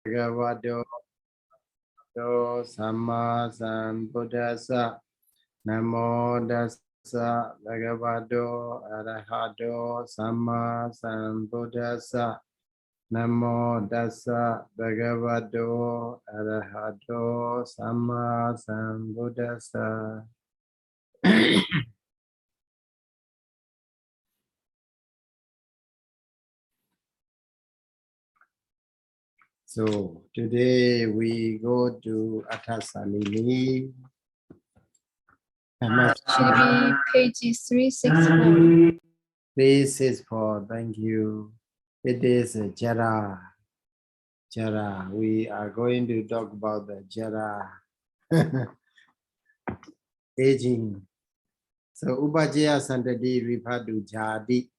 Bhagavato Samma Sambuddhassa Namo Tassa Bhagavato Arahato Samma Sambuddhassa Namo Tassa Bhagavato Arahato Samma Sambuddhassa. So today we go to Upādābhājanīyaṃ. Should be page 364. 364, thank you. It is Jara. Jara. We are going to talk about the Jara. Aging. So Upajaya Santati Ripadu Jadi.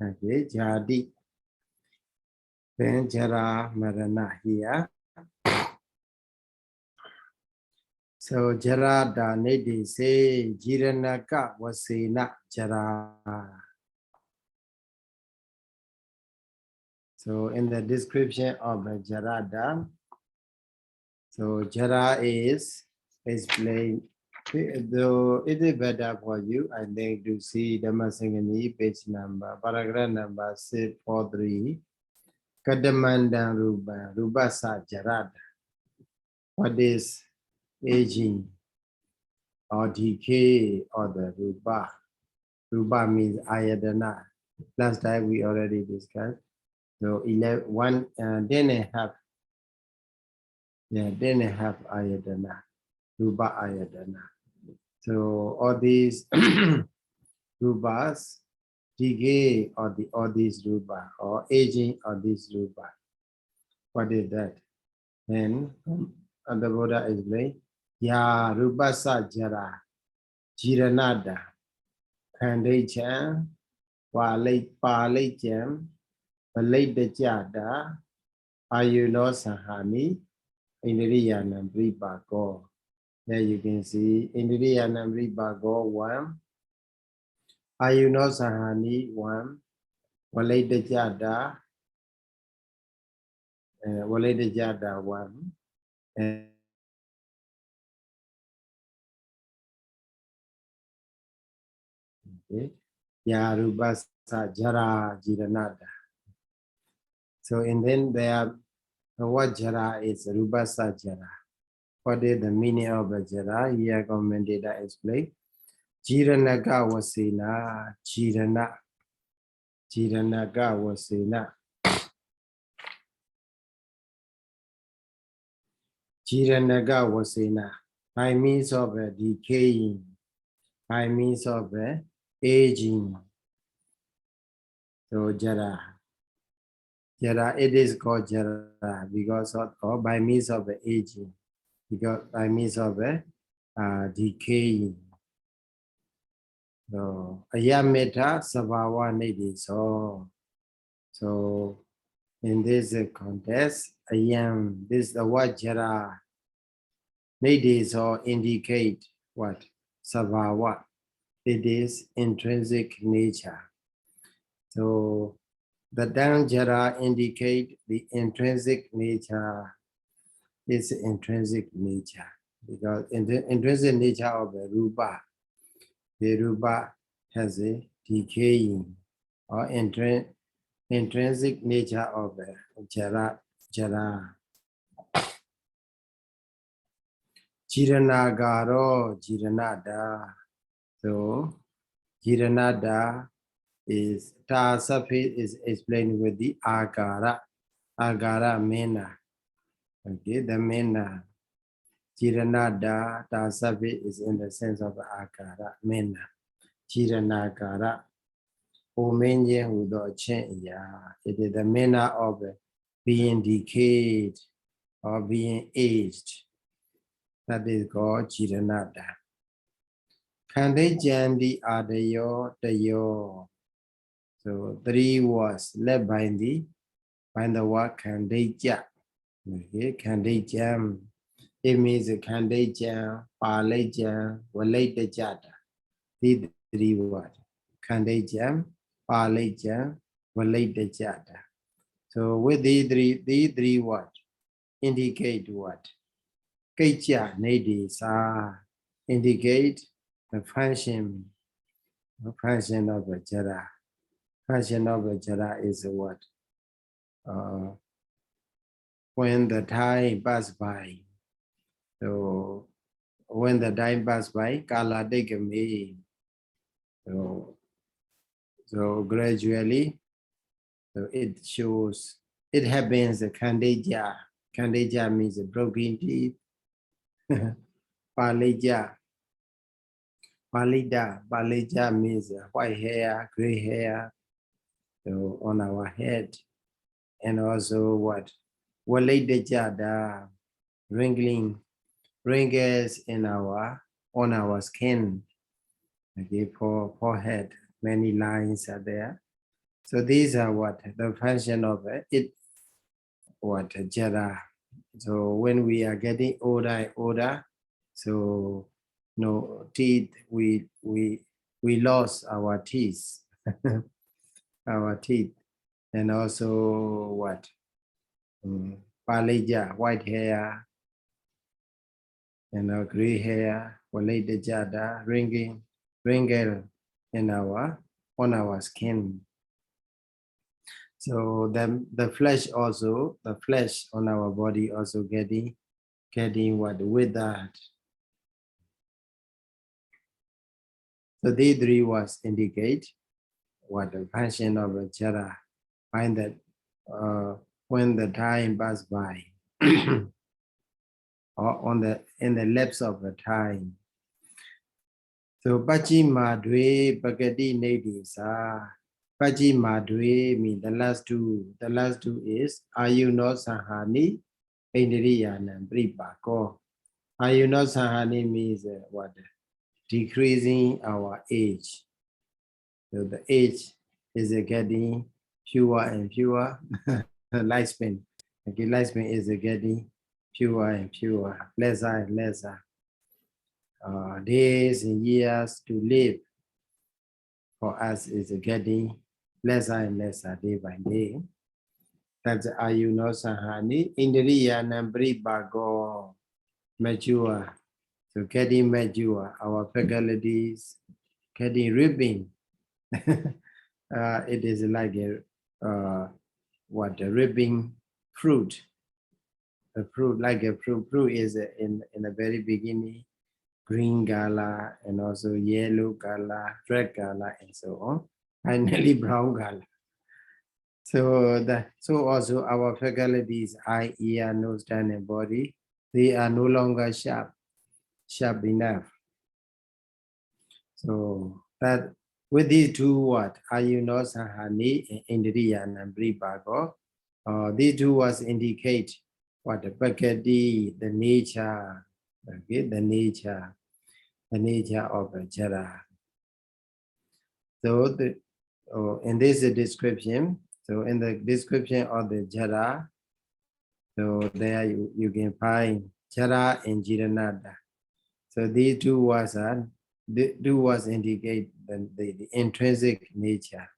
Okay, Jadi. Then Jara Marana here. So Jara da Nedi say Jiranaka Wasena Jara. So in the description of the Jarada, so Jara is explained, though it is better for you, I think, to see Dhammasaṅgaṇī page number, paragraph number 643. Kadamandan Rupa, Rupasa Jarada. What is aging or decay or the Rupa? Rupa means Ayadana. Last time we already discussed. So 1 then a half. Yeah, then a half Ayadana. Rupa Ayadana. So all these Rupas, decay or these Rupa or aging or this Rupa. What is that? And the Buddha explained, Ya Rupasa Jara, Jiranada, Kandechan, Walay Palaycham, Palay the Jada, Ayuno Sahani, Indriyanam Ribago. There you can see Indriyanam Ribago 1, Ayuno Sahani 1, Walay the Jada, Walay the Jada 1, and Ya Rupasa Jara Jiranada. So and then there, the word Jara is Rupasa Jara. What is the meaning of the Jara? Here commentator explain. Jiranaga Wasena, Jirana. Jiranaga Wasena. Jiranaga Wasena. By means of decaying, by means of aging. So Jara. Jara, it is called Jara because of, or by means of aging, because by means of decaying. So Ayameta Sabhava Nidhi. So in this context, Ayam, this the word Jara Nidhi, so indicate what? Sabhava. It is intrinsic nature. So the term Jara indicate the intrinsic nature. It's intrinsic nature because in the intrinsic nature of the Rupa has a decaying or intrinsic nature of the Jara. Jiranagaro, Jiranada. So Jiranada is Tasafi is explained with the Agara. Agara Mena. Okay, the Mena. Jiranada Tasafi is in the sense of Agara Mena. Jiranagara. Omenye Hudo Chenya. It is the Mena of being decayed or being aged. That is called Jiranada. Kandejandi Adayo. So 3 words led by the word Kandeja. Okay, Kandejam. It means Kandejam, Palejam, Walaytajata. These 3 words. Kandejam, Palejam, Walaytajata. So with these three what? Indicate what? Kecha nedisa indicate the function of a jara. Function of a jara is what? When the time pass by. So when the time pass by, kala dekame. So gradually, so it shows, it happens a kandeja. Kandeja means a broken teeth. Paleja. Paleja means white hair, gray hair, so on our head. And also what? Waledeja, the wrinkles in on our skin. Okay, forehead, many lines are there. So these are what? The function of it, what? Jara. So when we are getting older and older, so no teeth, we lost our teeth. Our teeth. And also what? Paleja, white hair, and gray hair, waledeja, wrinkle in on our skin. So the flesh also, the flesh on our body also getting what with that. So these three words indicate what the function of a jara. Find that when the time pass by, or in the lapse of the time. So Pachi Madwe Bagadi Nedisa. Pachi Madwe means the last two. The last two is Ayuno Sahani Indriyanam Pripako. Ayuno Sahani means what? Decreasing our age. So the age is getting fewer and fewer. Lifespan. Okay, lifespan is getting fewer and fewer, lesser and lesser. Days and years to live for us is getting lesser and lesser day by day. That's Ayuno Sahani. Indriyanam Pripako. Mature. So getting mature, our faculties getting ripping. It is like a ripping fruit. A fruit, like a fruit. Fruit is in the very beginning green color and also yellow color, red color, and so on. Finally, brown color. So also our faculties, eye, ear, nose, tongue, and body, they are no longer sharp enough. So that with these two words, Ayuno Sahani and Indriyanam Pripako, these two words indicate what the Bhakti, the nature, okay, the nature of a jara. So in this description, so in the description of the jara, so there you can find jara and jiranada. So these two words indicate the intrinsic nature,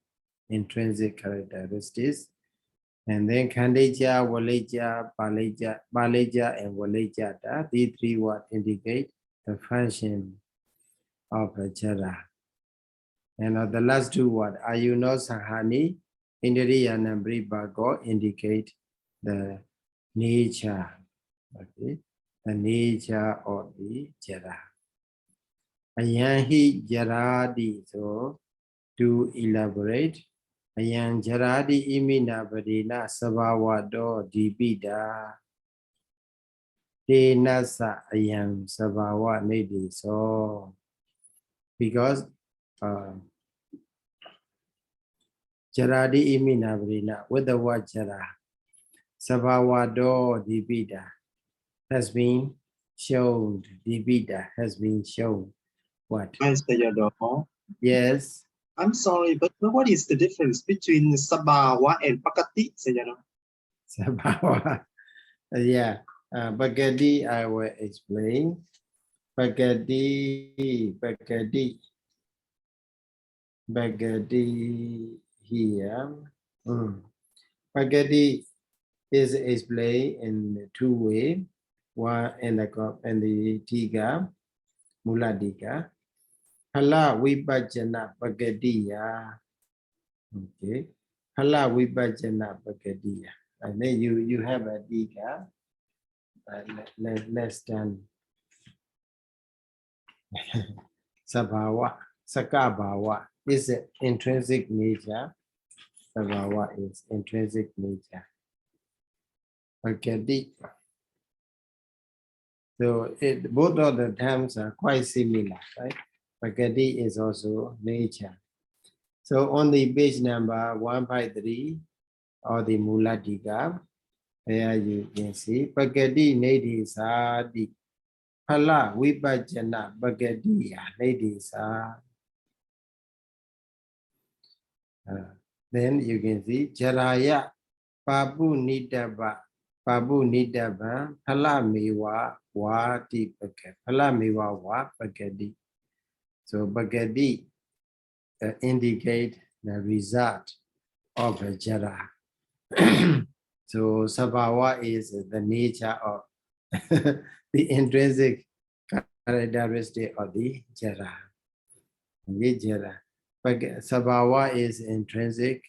intrinsic characteristics. And then Kandeja, Waleja, Baleja, and Walejata, these three words indicate the function of a jara. And the last two words, Ayuno Sahani, Indriyanam Pripako, indicate the nature, okay, the nature of the jara. Ayanhi jaradi, so to elaborate, Ayan jaradi imina badina sabawado dibida de nasa ayan sabawa nedi. So because jaradi imina badina, with the word jara, sabawado dibida has been shown, dibida has been shown. What? Sayadaw. Yes. I'm sorry, but what is the difference between Sabawa and Pakati, Sayadaw? Sabawa. Yeah. Bagadi, I will explain. Bagadi here. Spaghetti is explained in two ways. One in the Tika, Muladika. Phala Vibhajana Spaghettiya. Okay. Phala Vibhajana Spaghettiya. And then you have a Tika. Less than Sabhawa, Sakabhawa is intrinsic nature. Sabhawa is intrinsic nature. Spaghetti. So both of the terms are quite similar, right? Spaghetti is also nature. So on the page number 153 or the Muladika, there you can see Spaghetti Nadi Sadi. Phala Vibhajana Spaghetti Nadi Sa. Then you can see Jaraya Pabu Nidaba Phala Mewa Wati Spaghetti. Phala Mewa Wa Spaghetti. So Spaghetti indicate the result of a jara. So Sabhawa is the nature of the intrinsic characteristic of the jara. Sabhawa is intrinsic,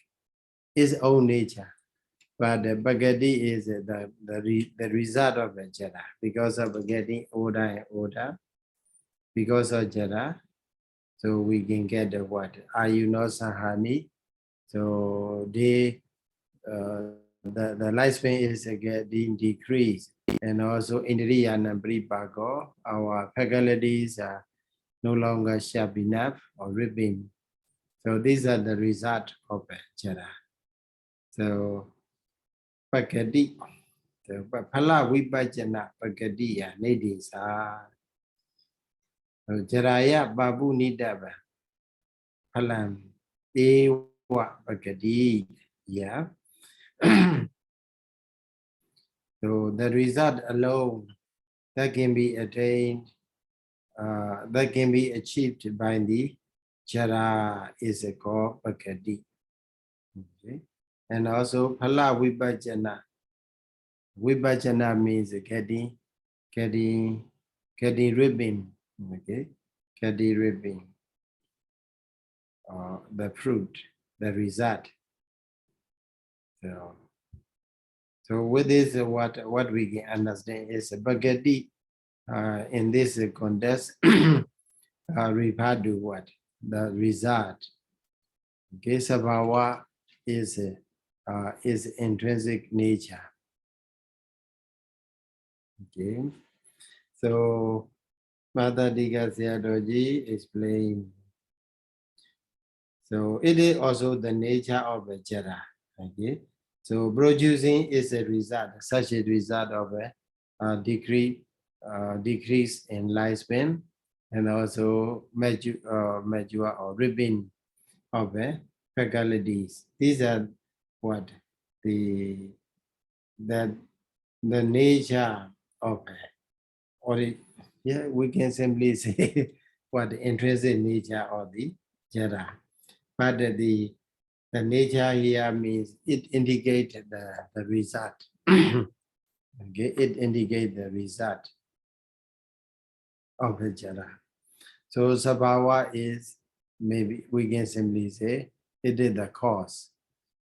its own nature, but the spaghetti is the result of a jara because of getting older and older. Because of jara, so we can get the what? Ayunosahani. So the lifespan is getting decreased, and also Indriya Nambripago, our faculties are no longer sharp enough or ripping. So these are the result of jara. So spaghetti, so Phala Vibhajana spaghetti nadi sa. So jaraya babu nidaba phalam ewa spaghetti. Yeah. So the result alone that can be attained, that can be achieved by the jara is called spaghetti. Okay. And also phala vibhajana. Vibhajana means getting ribbon. Okay, getting ribbon. The fruit, the result. So with this, what we can understand is spaghetti in this context refer to what? The result. Okay, Sabhawa is intrinsic nature. Okay, so Mata Dika Sayadaw explained. So it is also the nature of a jara. Okay, so producing is a result, such a result of a decrease in lifespan, and also mature or ribbon of faculties. These are what the nature of or yeah, we can simply say what the intrinsic nature of the jara. But the nature here means it indicates the result. Okay, it indicates the result of the jara. So Sabhawa is, maybe we can simply say, it is the cause.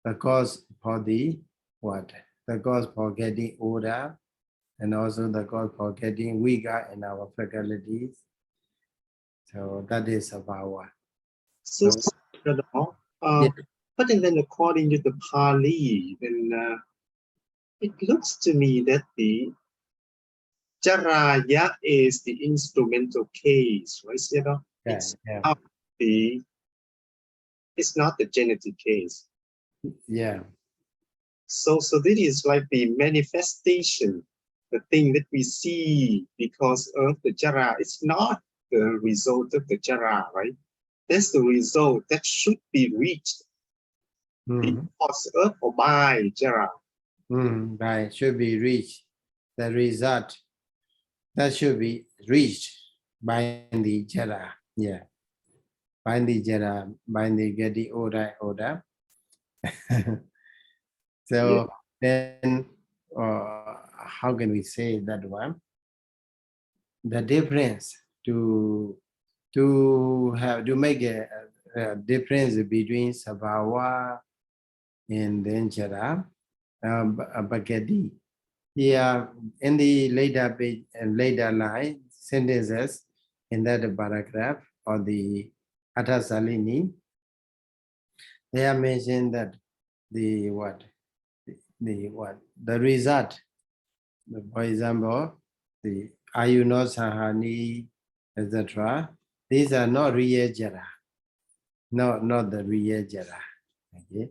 The cause for the what? The cause for getting older, and also the cause for getting weaker in our faculties. So that is Sabhawa. So, but then according to the Pali, then it looks to me that the Jaraya is the instrumental case, right? It's not the genetic case. Yeah. So this is like the manifestation, the thing that we see because of the jara. It's not the result of the jara, right? That's the result that should be reached because of or by jara. Right, should be reached. The result that should be reached by the jara. Yeah. By the jara, by the getting older. So then, how can we say that one? The difference to make a difference between sabhava and then jara, bhagati. Here in the later page and later line sentences in that paragraph or the Athasalini, they are mentioned that the result. For example, the ayuno sahani, etc. These are not real jara, not the real jara. Okay,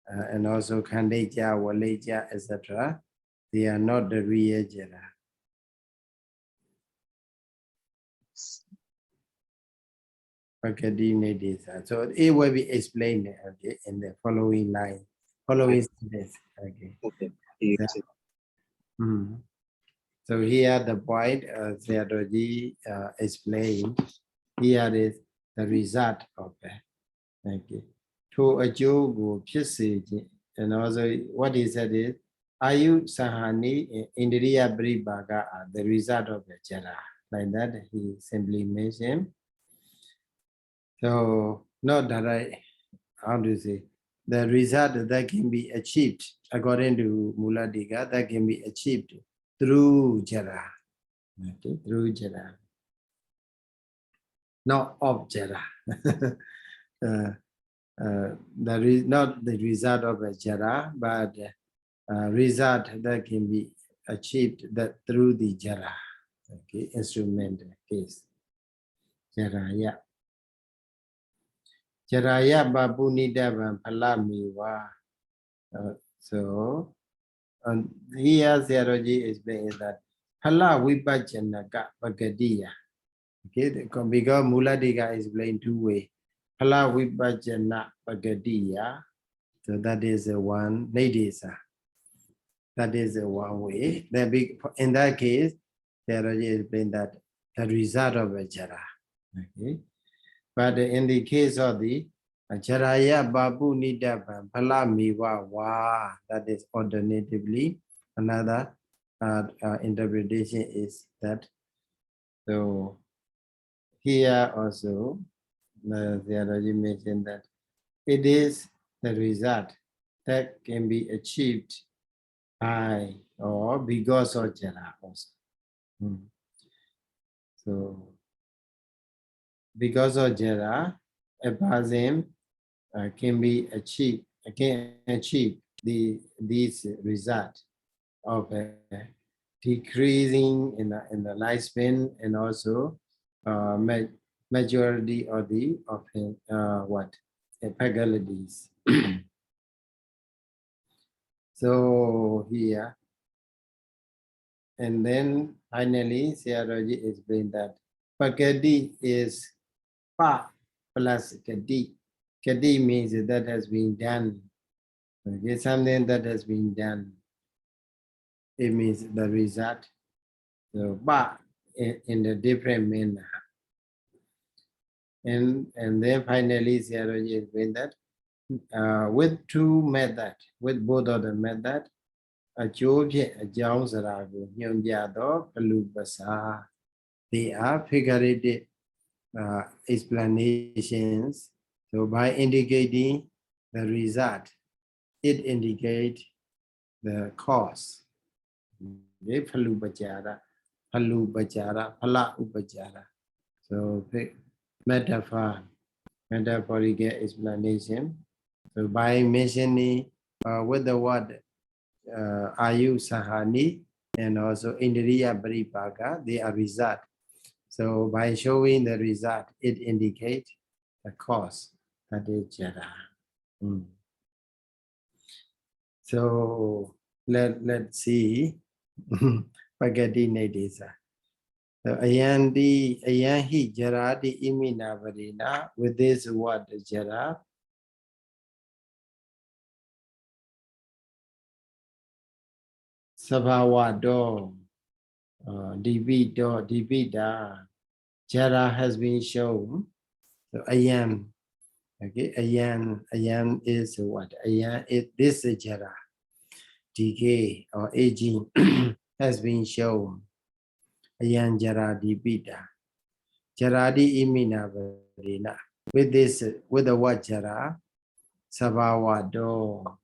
and also kandeja, waleja, etc. They are not the real jara. So it will be explained, okay, in the following line, following sentence. Okay. So here the point Sayadaw explained. Here is the result of that. Okay. To a jogu and also what he said is Ayu Sahani Indriya Bribhaga are the result of the jara. Like that he simply mentioned. So not that how to say, the result that can be achieved according to Muladika, that can be achieved through jara. Okay, through jara. Not of jara. That is not the result of a jara, but result that can be achieved that through the jara. Okay, instrument case. Jaraya. Jaraya babunidavan palamiwa. So here Sayadaw explains that phala vibhajanaka bhagadiya. Okay, because Muladika is explained two ways. Phala vibhajana bhagadiya. So that is one nadesa. That is one way. In that case, Sayadaw explained that the result of a jara. Okay. But in the case of the Jaraya Babu Nidavan Phala Miwa Wa, that is alternatively, another interpretation is that. So here also, Sayadaw mentioned that it is the result that can be achieved by or because of jara also. So because of jara, a person can achieve these result of decreasing in the lifespan and also majority of the faculties. So here, and then finally, Sayadaw explained that Pakadi is Pa plus Kadi. Kadi means that has been done. Okay, something that has been done. It means the result. So Pa in a different manner. And then finally, Sayadaw explained that with two methods, with both of the methods, they are figurative explanations. So by indicating the result, it indicates the cause. So metaphorical explanation. So by mentioning with the word Ayu Sahani and also Indriya Bribhaga, they are result. So by showing the result, it indicates the cause, that is jara. So let's see. Pagati Nadesa. So Ayanhi Jarati Imina Varina, with this word jara. Sabhavado, Divida, jara has been shown. So Ayan, okay, Ayan is what? Ayan is this jara. decay or aging has been shown. Ayan jara dipita. Jaradi imina varina. With this, with the word jara, sabhavado,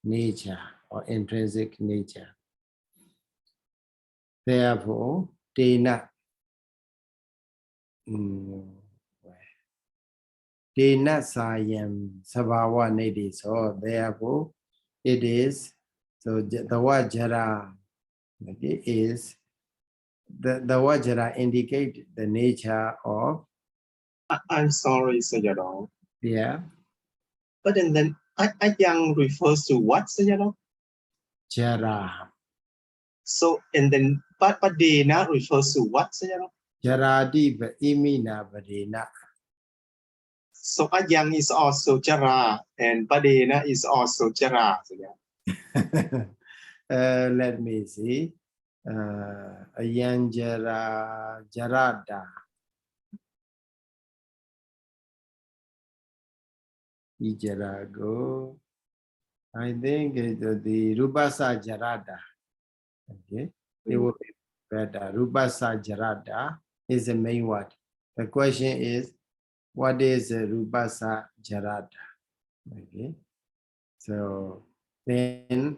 nature or intrinsic nature. Therefore, dena sayam sabhava nidhi. So therefore, it is, so the word jara is, the word jara indicate the nature of. I'm sorry, Sayadaw. Yeah. But then ayang refers to what, Sayadaw? Jara. So, and then padena refers to what, Sayadaw? Jaradi imina varina. So ayang is also jara and padena is also jara. Let me see. Ayan jarada. Ijarago. I think the rubasa jarada. Okay. It will be better. Rubasa jarada is the main word. The question is, what is rubasa jarada? Okay. So then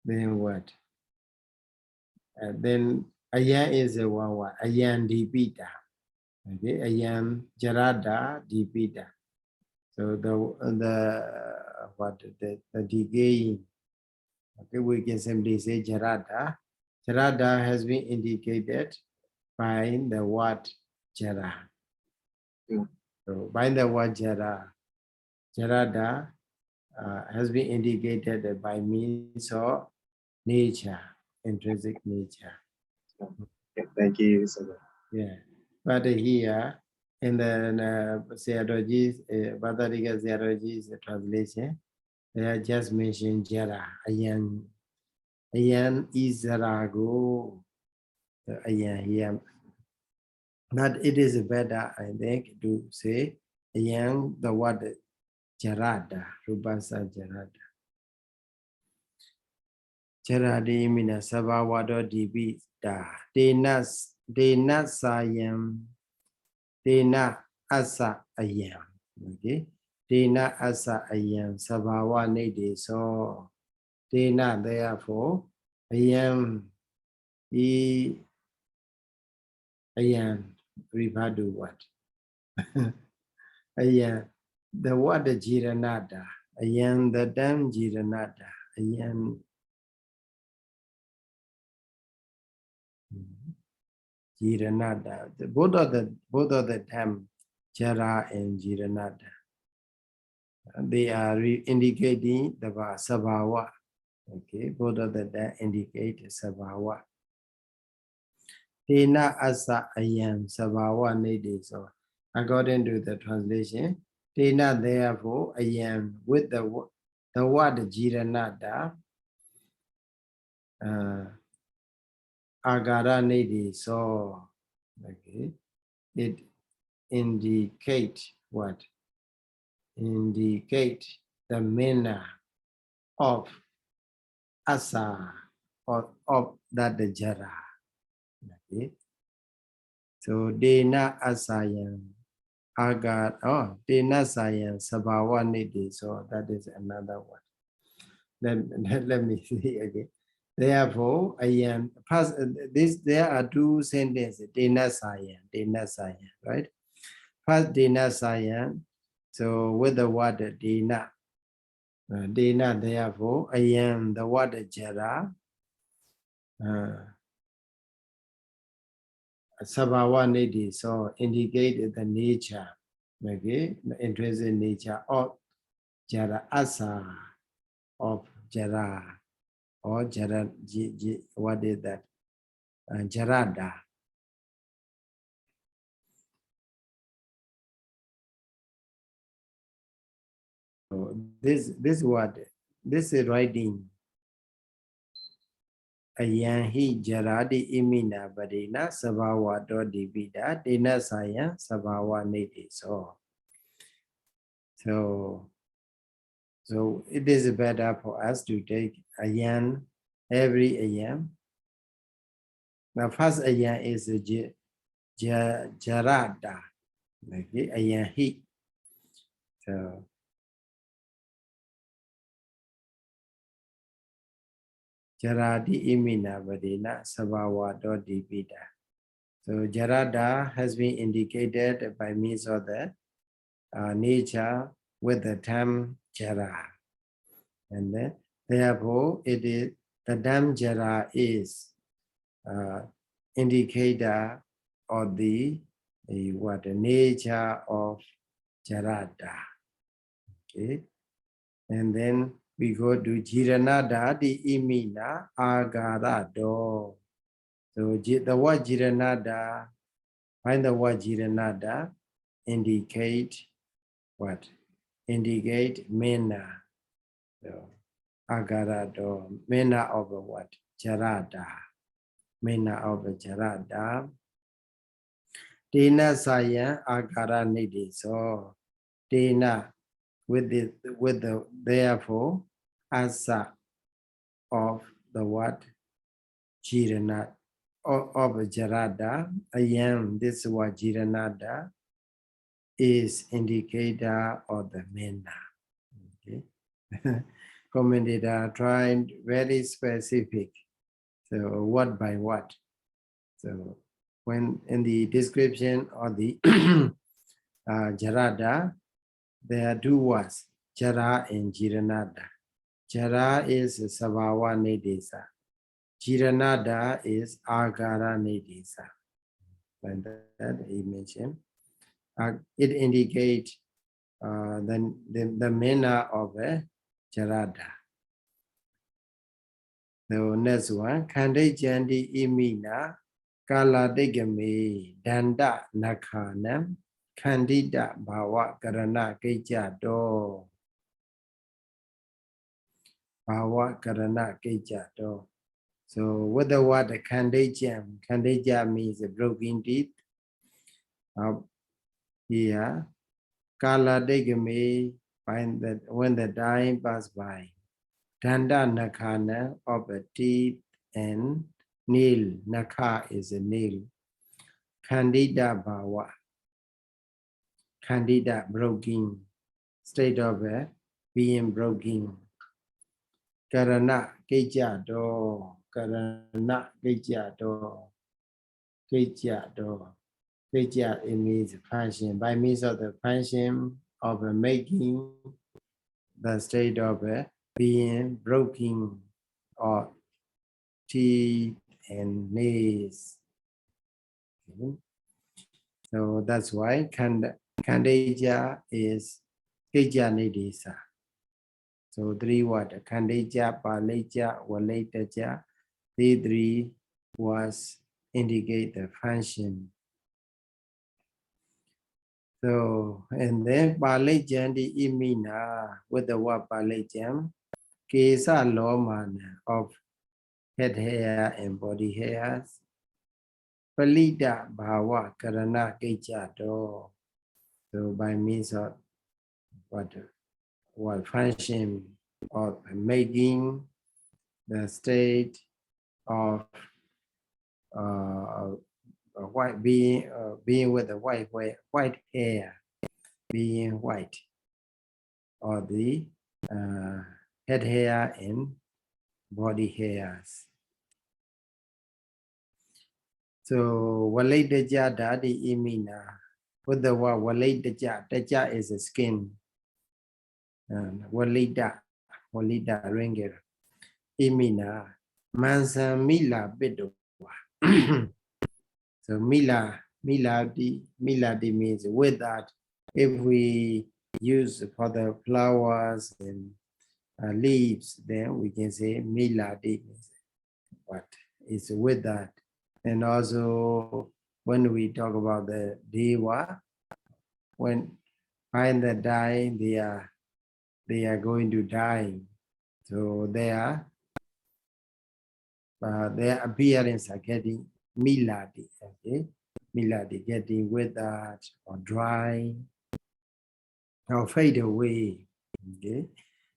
what? Then ayan is a one word. Ayan dipita. Okay. Ayan jarada dipita. So the decaying. Okay, we can simply say jarada. Jarada has been indicated by the word jara. So by the word jara, jarada has been indicated by means of nature, intrinsic nature. Thank you, Sayadaw. Yeah, but here in the Sayadaw's translation, they are just mentioned jara, ayan izarago, ayan here. But it is better, I think, to say ayan the word jarada, rubasa jarada. Jaradi mina sabhavado dibita. Dena sayam. Dena asa ayam. Okay. Dena asa ayam sabhava nidhi. So dena, therefore, ayam rivadu what? Ayam, the word jiranada. Ayam the dam jiranada. Ayam jiranada. Both of the term jara and jiranada. They are indicating the sabhava. Okay, both of them indicate sabhava. Tena asa ayam sabhava nidhi. So according to the translation, tena therefore ayam with the word jiranada. Agara nidhi. So okay, it indicate what? Indicate the manner of asa or of that jara. Okay. So dena asayam agar dena sayam sabhava nidhi. So that is another one. Let me see again. Therefore, ayam first there are two sentences. Dena sayam, right? First dena sayam. So with the word dena. Dena, therefore, ayam, the word jara. Sabhava nidhi, so indicate the nature, okay, the intrinsic nature of jara, asa of jara, or jara, what is that? Jarada. So this word, this is writing. Ayan hi jaradi imina badina sabhava do dibida dena saya sabhava nidhi. So So it is better for us to take ayan, every ayan. The first ayan is jarada, okay, ayan heat. So jaradi imina vadina sabhawa dodipita. So jarada has been indicated by means of the nature with the term jara. And then therefore it is the term jara is indicator of the nature of jarada. Okay, and then we go to jiranada di imina agarado. So the word jiranada, find the word jiranada, indicate what? Indicate mena. So agarado, mena of what? Jarada. Mena of jarada. Dena sayan agara niddeso. Dena with the therefore asa of the what? Jirana of jarada. Ayam, this word jiranada is indicator of the mena. Okay. Commentator trying very specific. So what by what? So when in the description of the jarada, there are two words, jara and jiranada. Jara is sabhava nidesa. Jiranada is agara nidesa. Like that he mentioned. It indicates the mena of a jarada. So next one, khandai jandi imina kala degame danda nakhanam khandida bhava karana keja do. Bhava karana keja do. So with the word khandai means a broken teeth. Here, kala degame, when the time pass by. Danda nakhana of a teeth and nail. Nakha is a nail. Khandida bhava. Khandida, broken. State of being broken. Karana keja do. Karana keja do. Keja do. Keja, it means function. By means of the function of making the state of being broken or teeth and nails. Okay. So that's why Kandeja is Keja Nidesa. So three words, Kandeja, Paleja, Waleteja. These three words indicate the function. So, and then Palejandi imina with the word Palejam, Kesa Lomana of head hair and body hairs. Palida Bhava Karana Keja do. So by means of what function of making the state of white being with the white hair, being white, or the head hair and body hairs. So Walaitaja Dadi Imina, with the word Walaitaja, Taja is the skin. Walida ringer. Imina, Mansa Mila Bidu. So miladi means with that. If we use for the flowers and leaves, then we can say miladi, but it's with that. And also when we talk about the deva, when find the dying, they are going to die. So their appearance are getting miladi, okay? Miladi, getting withered or dry. or fade away. Okay,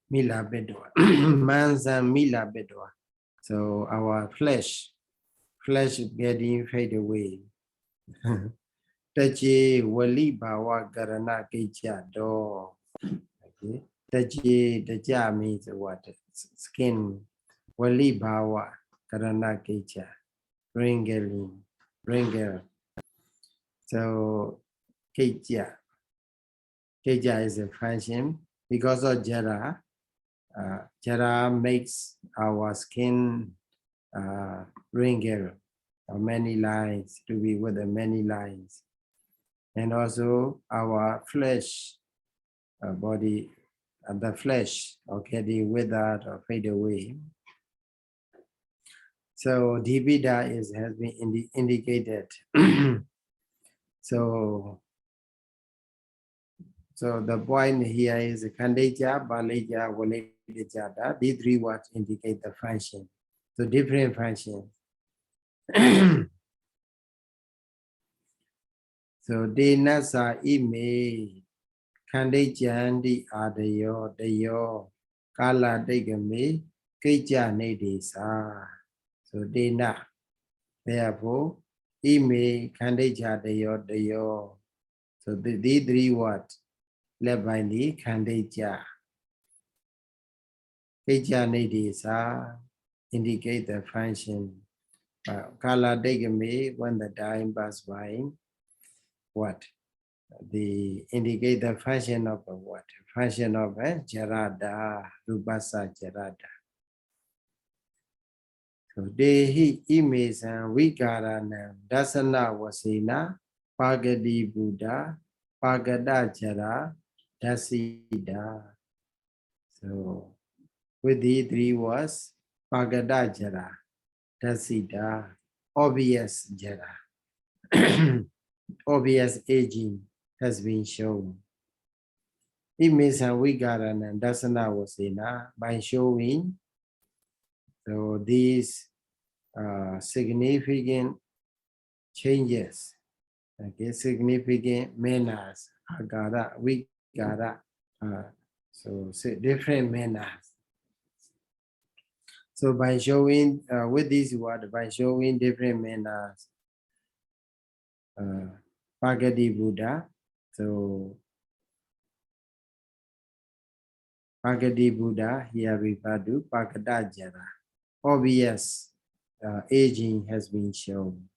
mila bedwa, mansa mila bedwa. So our flesh getting fade away. Tachi wali bawa garana kecha do. Okay, tachi tacha means what? Skin. Wali bawa garana kecha. Wrinkling, wrinkle. So kecha is a function because of jara. Jara makes our skin wrinkle or many lines to be with the many lines, and also our flesh body, the flesh getting withered or fade away. So dibida has been indicated. So the point here is kandeja, baleja, walejada. These three words indicate the function. So different functions. So denasa ime kandejandi adayo dayo kala degame keja nedesa. So dena. Therefore, ime kandeja dayo. So these three words led by the kandeja. Keja nedesa indicate the function. Kala degame, when the time passes by, what? The indicate the function of the what? Function of jarada, rupasa jarada. So dehi image and vikarana dasana wasena pagadi buddha pagada jara dasida. So with the three words pagada jara dasida, obvious jara. Obvious aging has been shown. Image and vikarana dasana wasena by showing. So these significant changes, okay, significant manners, agara, vikara, so different manners. So by showing, with this word, by showing different manners, Pagadi Buddha, so Pagadi Buddha, here Vipadu, Pagada Jara, obvious aging has been shown.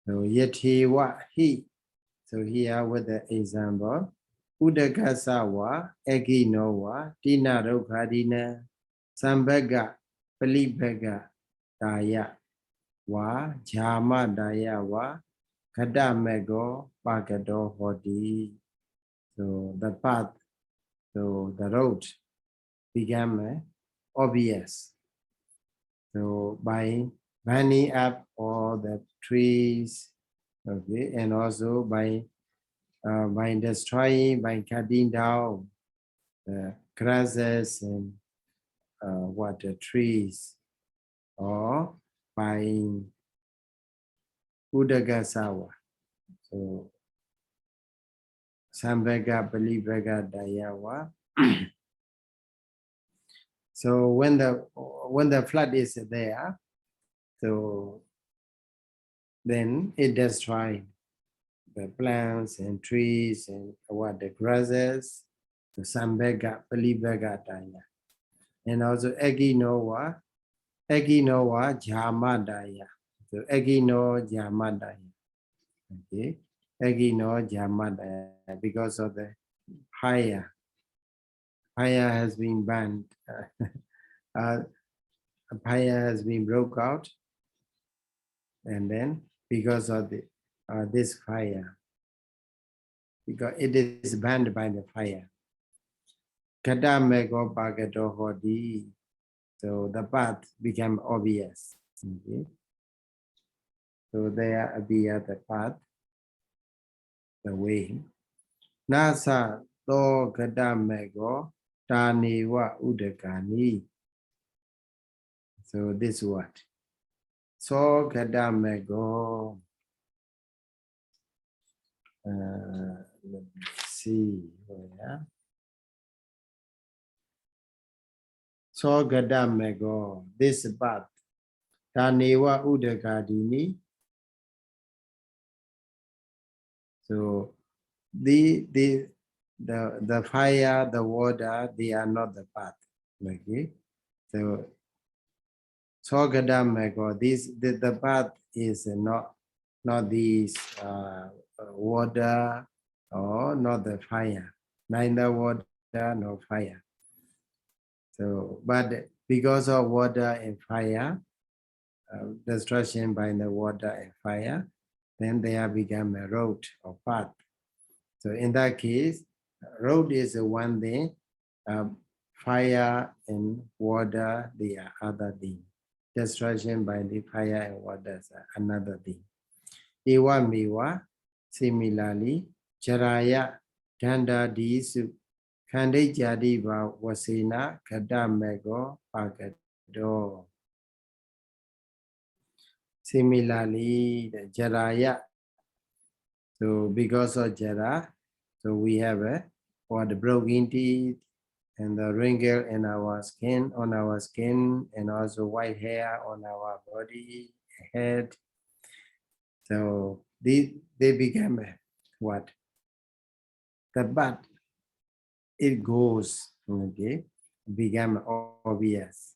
So yet he what he. So here with the example, Udagasawa, Eginowa, Dina Rokadina, Sambaga, Palibaga, Daya, Wa, Jama Daya Wa, Kadamego, Pagado Hodi. So the path, so the road became obvious. So by burning up all the trees, okay, and also by destroying, by cutting down the grasses and the trees, or by Udagasawa. So Sambhaga, Palibaga, Dayawa. So when the flood is there, so then it destroys the plants and trees and the grasses, the Sambhaga, Palibaga, Daya. And also Eginowa, Jamadaya. So Egino Jamadaya. Okay. Egino Jamadaya, because of the fire has been burned. Fire has been broke out, and then because of the this fire, because it is burned by the fire. Kadamego Bagato Hodi. So the path became obvious. Okay. So there appear the path, the way. Nasa to Kadamego Taniwa Udakani. So this what? So Kadamego Let me see where. So Gadamego, this path. Tanewa Udagadini. So the fire, the water, they are not the path. Okay. So Gadamego, the path is not these water or not the fire, neither water nor fire. So, but because of water and fire, destruction by the water and fire, then they have become a road or path. So in that case, road is one thing, fire and water, they are other thing. Destruction by the fire and water is another thing. Ewa mewa, similarly, charaya, danda disu, kande jadiva wasena, kadamego, pagado. Similarly, the jaraya. So because of jara, so we have the broken teeth and the wrinkle in our skin, on our skin, and also white hair on our body, head. So they become what? The but it goes, okay, become obvious.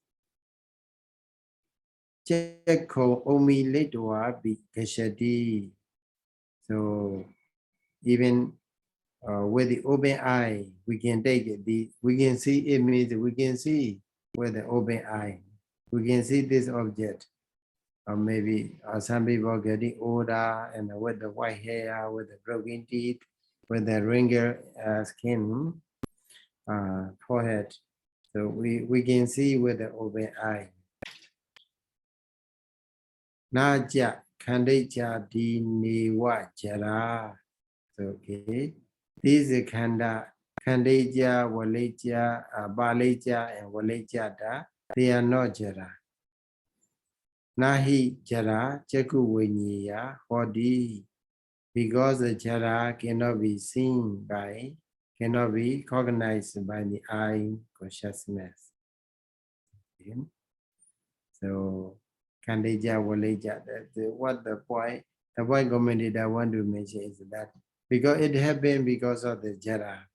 Check omi litwa be kashadi. So even with the open eye, we can take it. We can see image. We can see with the open eye. We can see this object. Or maybe some people getting older and with the white hair, with the broken teeth, with the wrinkled skin, forehead. So we can see with the open eye. Naja kandeja di niwa jara. Okay. This is kanda, kandeja, waleja, baleja, and waleja da. They are not jara. Nahi jara, jaku winya, hodi. Because the jara cannot be seen by, cannot be cognized by the eye consciousness. Okay. So, kandeja, waleja, what the point commented I want to mention is that because it happened because of the jara.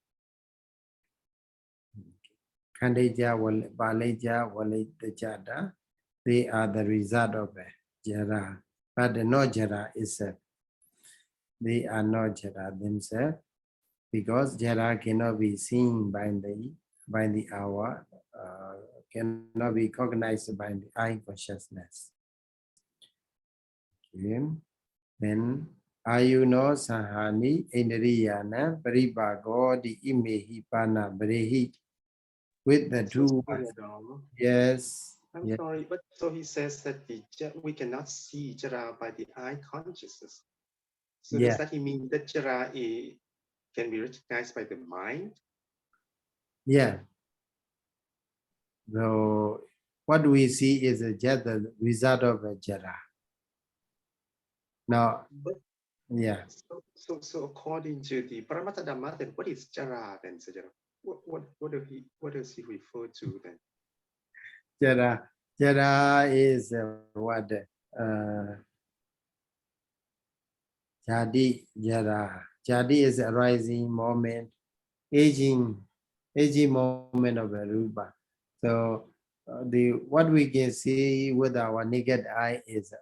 Kandeja, baleja, walejada, they are the result of jara. But the no jara itself. They are not jara themselves. Because jara cannot be seen by the hour, cannot be cognized by the eye consciousness. Okay. Then ayuno sahani indriyana paribago di imehi pana brehi. With the two words. Yes. I'm yes. sorry, but so he says that we cannot see jara by the eye consciousness. So Yeah. does that mean that jara can be recognized by the mind? Yeah. So what we see is just the result of a jara. Now, but, yeah. So according to the Paramattha Dhamma, then what is jara then? So what does he refer to then? Jara is what? Jadi jara. Jadi is a rising moment, aging moment of a rupa. So what we can see with our naked eye is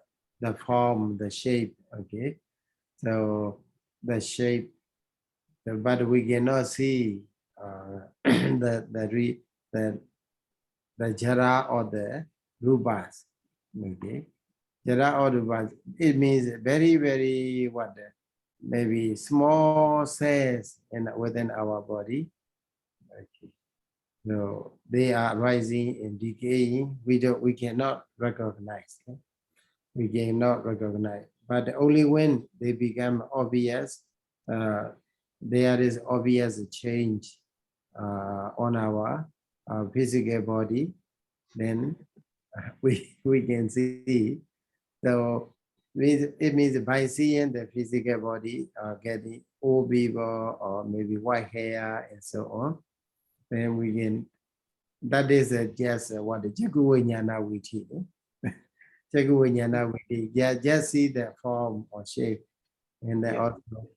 the form, the shape. Okay, so the shape, but we cannot see the jara or the rupas. Okay, jara or rupas. It means very, very what? Maybe small cells within our body. Okay. So they are rising and decaying. We cannot recognize. We cannot recognize. But only when they become obvious, there is obvious change on our physical body, then we can see. So it means by seeing the physical body getting old people or maybe white hair and so on, then we can, that is just what the Jaguanyana Viti. Jaguanyana Viti, just see the form or shape. And then also,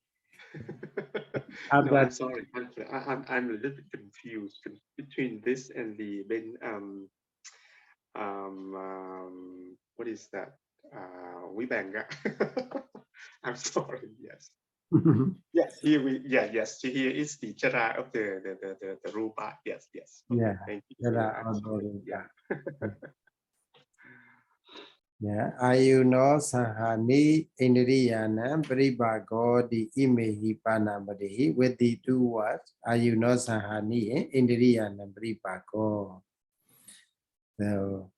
No, I'm sorry. I'm a little bit confused between this and the what is that? Vibhanga. I'm sorry. Yes. Yes. Yes. Here is the chara of the rupa. Yes. Yeah. Thank you. Yeah. Yeah. Ayuno sahani indriyana paribago di imehi panamadi with the two words. Ayuno sahani indriyana paribago. So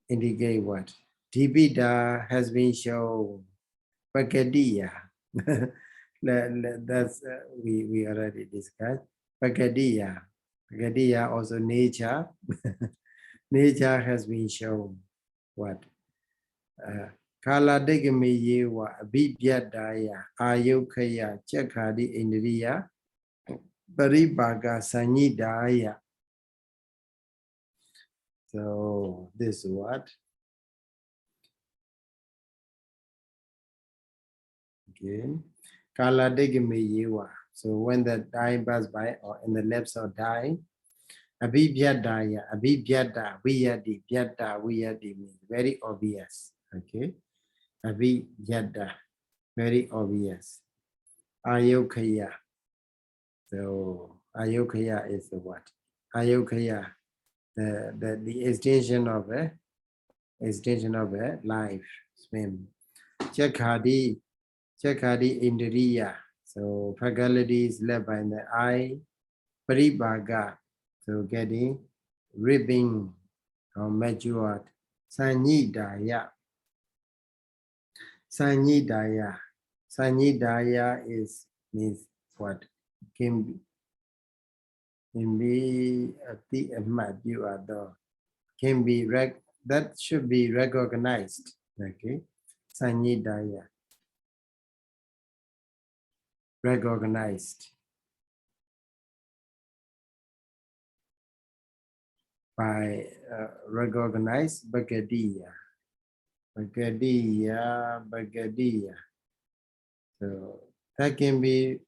indicate what? Dibida has been shown. Pagadiya. That's we already discussed. Pagadiya. Pagadiya also nature. Nature has been shown. What? Kala digami yewa abhibyadaya ayukaya chakadi indriya paribaga sanyidaya. So this is what? Again. Kala digami yewa. So when the dying pass by or in the lips of dying, abhibyadaya, abhibyada, viyadi means very obvious. Okay. Abhibyada, very obvious. Ayokaya. So ayokaya is the what? Ayokaya, the extension of a life span. Chakadi indriya. So faculties led by the eye. Paribaga. So getting, ribbing or matured. Sanyidaya. Sanyidaya. Sanyidaya means what? Can be that should be recognized. Okay. Sanyidaya. Recognized by recognized Bhagadiya. So that can be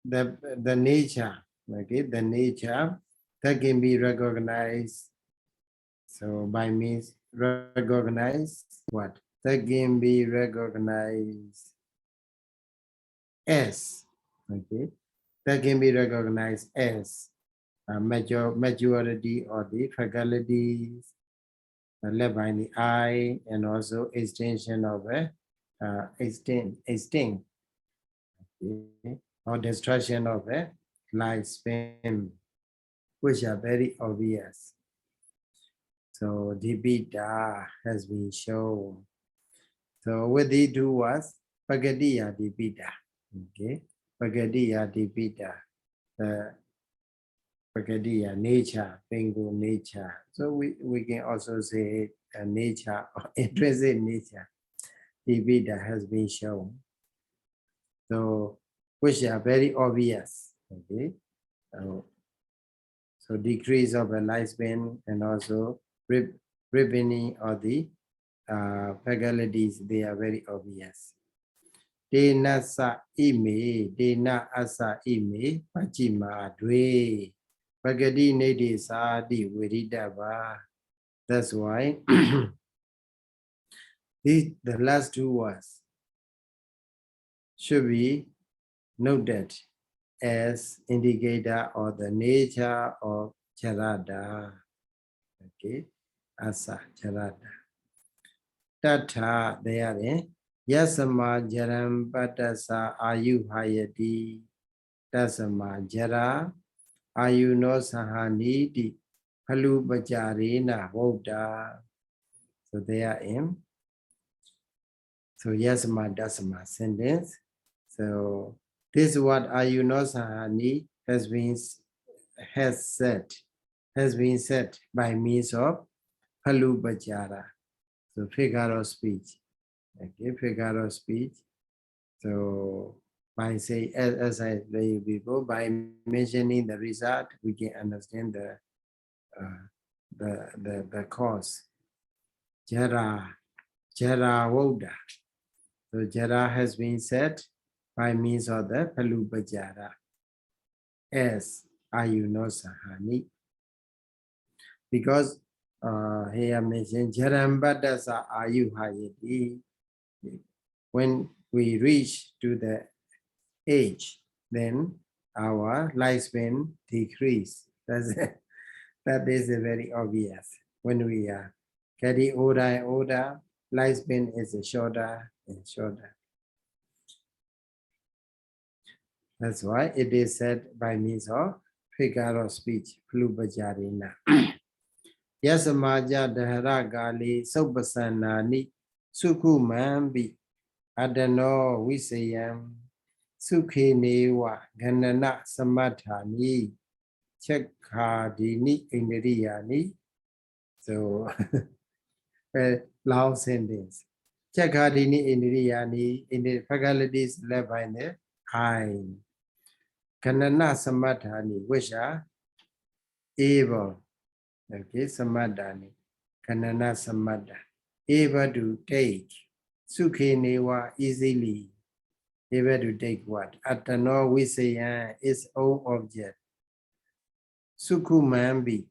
the nature, okay, the nature that can be recognized. So by means recognize what? That can be recognized as, okay, that can be recognized as majority or the faculties led by the eye and also extension of a extinct, okay, or destruction of a lifespan, which are very obvious. So Dibida has been shown. So what they do was Pagadiya Dibida. Okay, Pagadiya Dibida. Pagadiya, nature, bingo nature. So we can also say nature or intrinsic nature. Dibida has been shown. So which are very obvious. Okay. So decrease of a lifespan and also ripening of the faculties, they are very obvious. Dena sa ime, dena asa ime, pachima dwe. Pagadi nedi sa di viridava. That's why the last two words should be noted as indicator of the nature of charada. Okay, asa charada. Tata there, yasama jaram patasa ayuhayati. Tasama jara ayuno sahaniti palupajarena voda. So they are in. So yasama dasama sentence. So this is what ayuno sahani has been said by means of palupajara. So figure of speech. Okay, figure of speech. So by say, as I explained before, by mentioning the result, we can understand the cause. Jara Voda. So Jara has been said by means of the Palupajara as Ayunosahani. Because here mentioned Jarambadasa Ayuhayati. When we reach to the age, then our lifespan decrease. That is very obvious. When we are getting older and older, lifespan is shorter and shorter. That's why it is said by means of figure of speech, Plubajarina. Yasamaja Dahara Gali Sobasanani Suku Mambi Adano Visayam Sukhi Newa Ganana Samathani Chekhadini Indriyani. So a long sentence. Chekhadini Indriyani in the faculties left by the eye. Ganana Samathani, which are able. Okay, samadhani, kanana samadha, able to take, sukhe newa, easily, able to take what? Atano visaya, its own object. Sukhu mambi,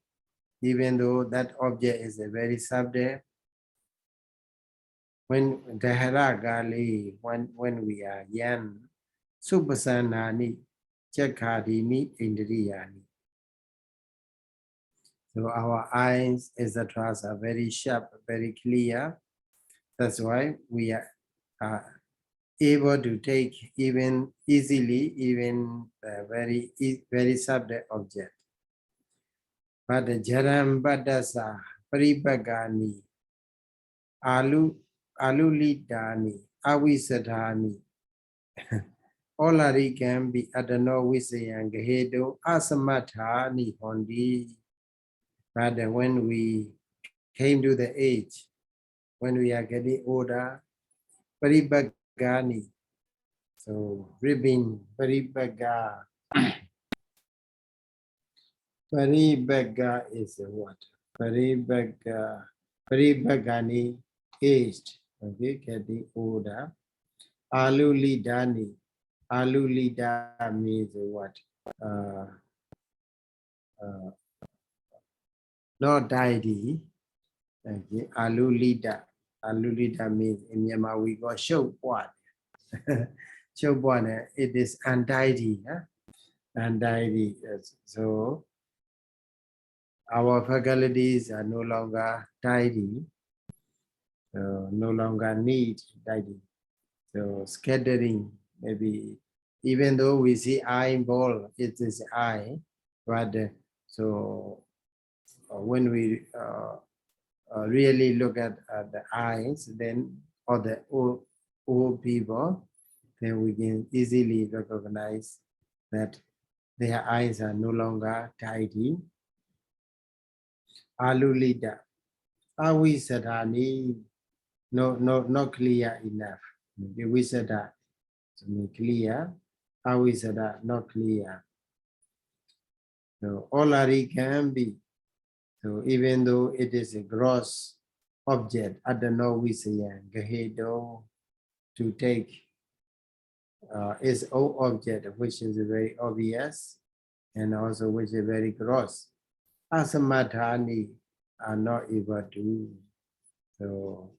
even though that object is a very subject. When dahara gali, when we are young, supasanani, chekhadini, indriyani. So our eyes, etc., are very sharp, very clear. That's why we are able to take even easily, even very subject object. But the Jarambadasa, Paribagani, Alulidani, Avisadhani, all can be Adano Visayan Gahedo, Asamathani Hondi. But when we came to the age, when we are getting older, Paribagani, so ribbing, Paribaga. Paribaga is what? Paribagani, aged, okay, getting older. Alulidani, Alulida means what? Not deity. Okay, Alulida. Alulida means in Myanmar we got show what? Show what? It is undeity. Undeity. So our faculties are no longer deity. No longer need deity. So scattering, maybe even though we see eyeball, it is eye, but so when we really look at the eyes, then or the old people, then we can easily recognize that their eyes are no longer tidy. Alulida, Avisadhani, not clear enough. Visada, clear. Avisada, not clear. So already can be. So even though it is a gross object, Adano Visaya, Gahedo, to take its own object, which is very obvious, and also which is very gross. Asamathani are not able to. So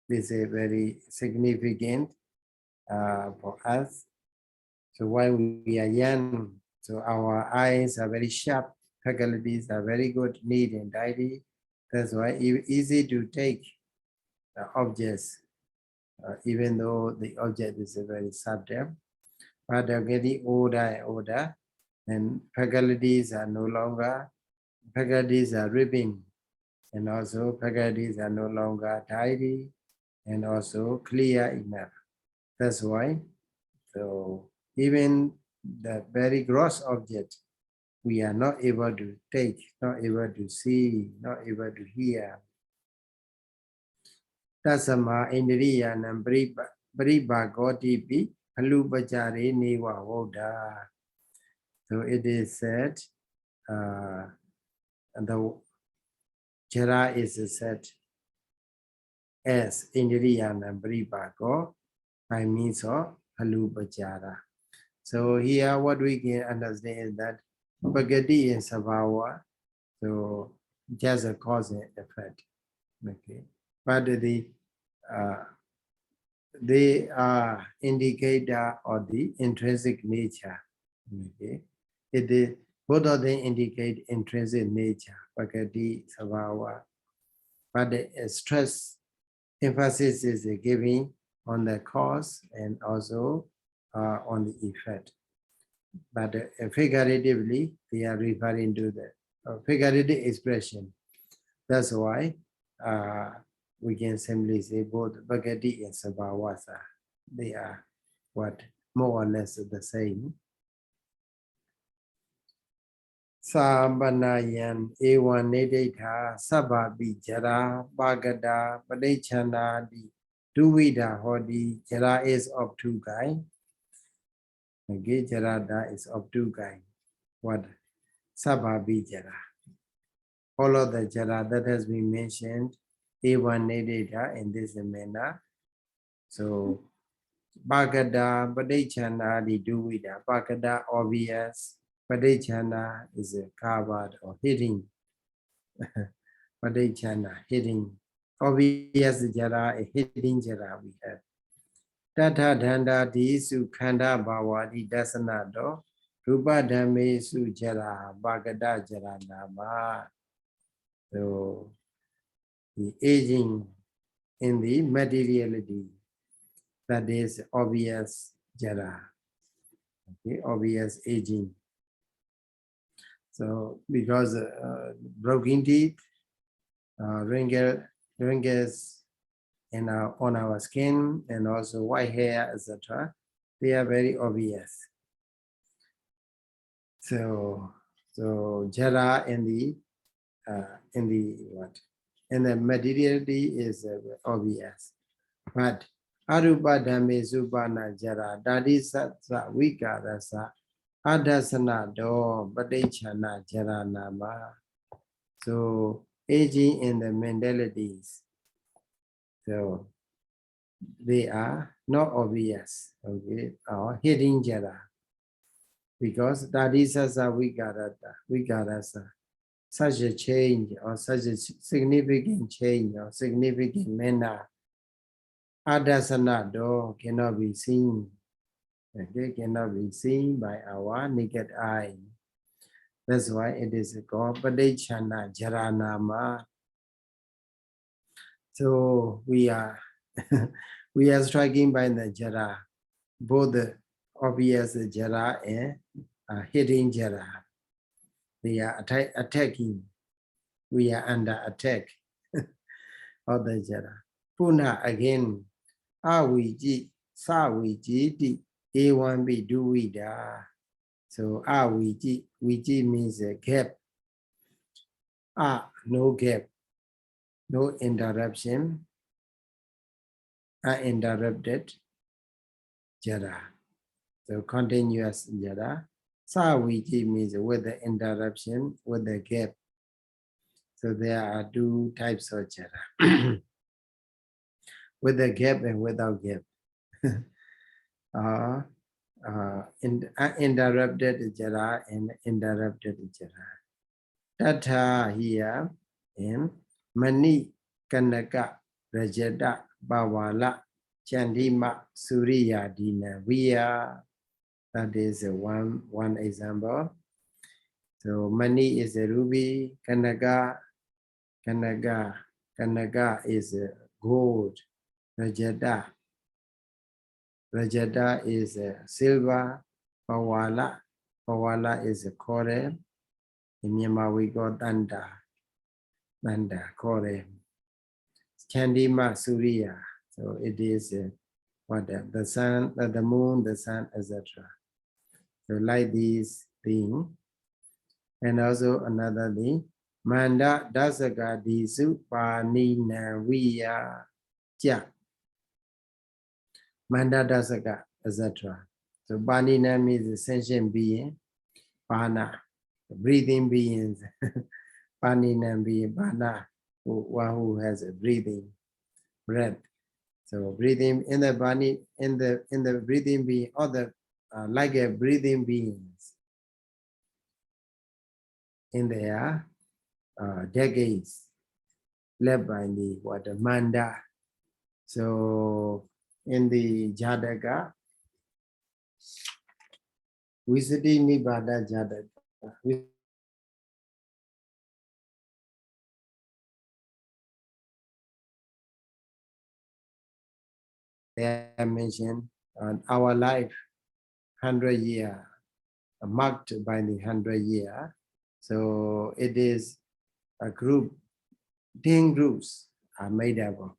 this is very significant for us. So while we are young, so our eyes are very sharp, faculties are very good, neat and tidy. That's why it's easy to take the objects, even though the object is a very subject. But they're getting older and older, and faculties are no longer, faculties are ripping, and also faculties are no longer tidy and also clear enough. That's why, so even the very gross object, we are not able to take, not able to see, not able to hear. Tasama Indriya Nambriba Goti halupajari niwa voda. So it is said the jara is said as Indriyana Bripako by means of halupajara. So here what we can understand is that Bhagati and Sabhava, so just a cause and effect. Okay. But they are indicator of the intrinsic nature. Okay. It is both of them indicate intrinsic nature, Bhagati, Sabhava. But the stress emphasis is giving on the cause and also on the effect. But figuratively, they are referring to the figurative expression. That's why we can simply say both Bhagati and Sabhavasa. They are what more or less the same. Sabanayan ewan nedeta sababi jara bhagada padechana di duvida hodi jara is of two kind. Okay, jarada is of two kind. What? Sababi jara. All of the jara that has been mentioned, ewan nedeta in this manner. So bhagada padechana di duvida. Bhagada obvious. Padechana is a covered or hidden. Padechana, hidden. Obvious jara, a hidden jara we have. Tata dhanda di su khanda bhavadi dasana do. Rūpadāmme su jara, bhagada jara nama. So, the aging in the materiality, that is obvious jara. Okay, obvious aging. So, because broken teeth, wrinkles on our skin, and also white hair, etc., they are very obvious. So jara in the what? In the materiality is obvious, but arūpādāmme supana jara dadisatsa vikarasa adasana do padechana jara nama. So aging in the mentalities, so they are not obvious, okay, or hidden jara, because dadisasa vikarasa, such a change or such a significant change or significant manner, adasana do cannot be seen. Okay, cannot be seen by our naked eye. That's why it is called padechana jaranama. So we are we are striking by the jara, both the obvious jara and hidden jara. They are attacking. We are under attack of the jara. Puna again, awiji, sawiji, di, a1b duida. So awiji, wiji means a gap. No gap, no interruption, uninterrupted jara. So continuous jara. Sawiji means with the interruption, with the gap. So there are two types of jara. With the gap and without gap. Interrupted jara and interrupted jara. Tata here in Mani Kanaka Rajada Bavala Chandima Suriya Dina Viya. That is one example. So Mani is a ruby, Kanaka is a gold, Rajada is a silver, Pawala is a coral. In Myanmar we got Danda, coral. Chandima Suriya, so it is the sun, the moon, the sun, etc. So like these things. And also another thing, Manda Dasaka Disu Panina Viya Ja. Manda Dasaka, etc. So Banina means a sentient being, Bana, breathing beings, Banina being Bana, one who has a breathing breath. So breathing in the body, in the breathing being, or the like a breathing beings in their decades, led by the what the manda. So in the Jataka, Visati Nibbana Jataka. They are mentioned our life 100 year, marked by the 100 year. So it is a group, 10 groups are made up of.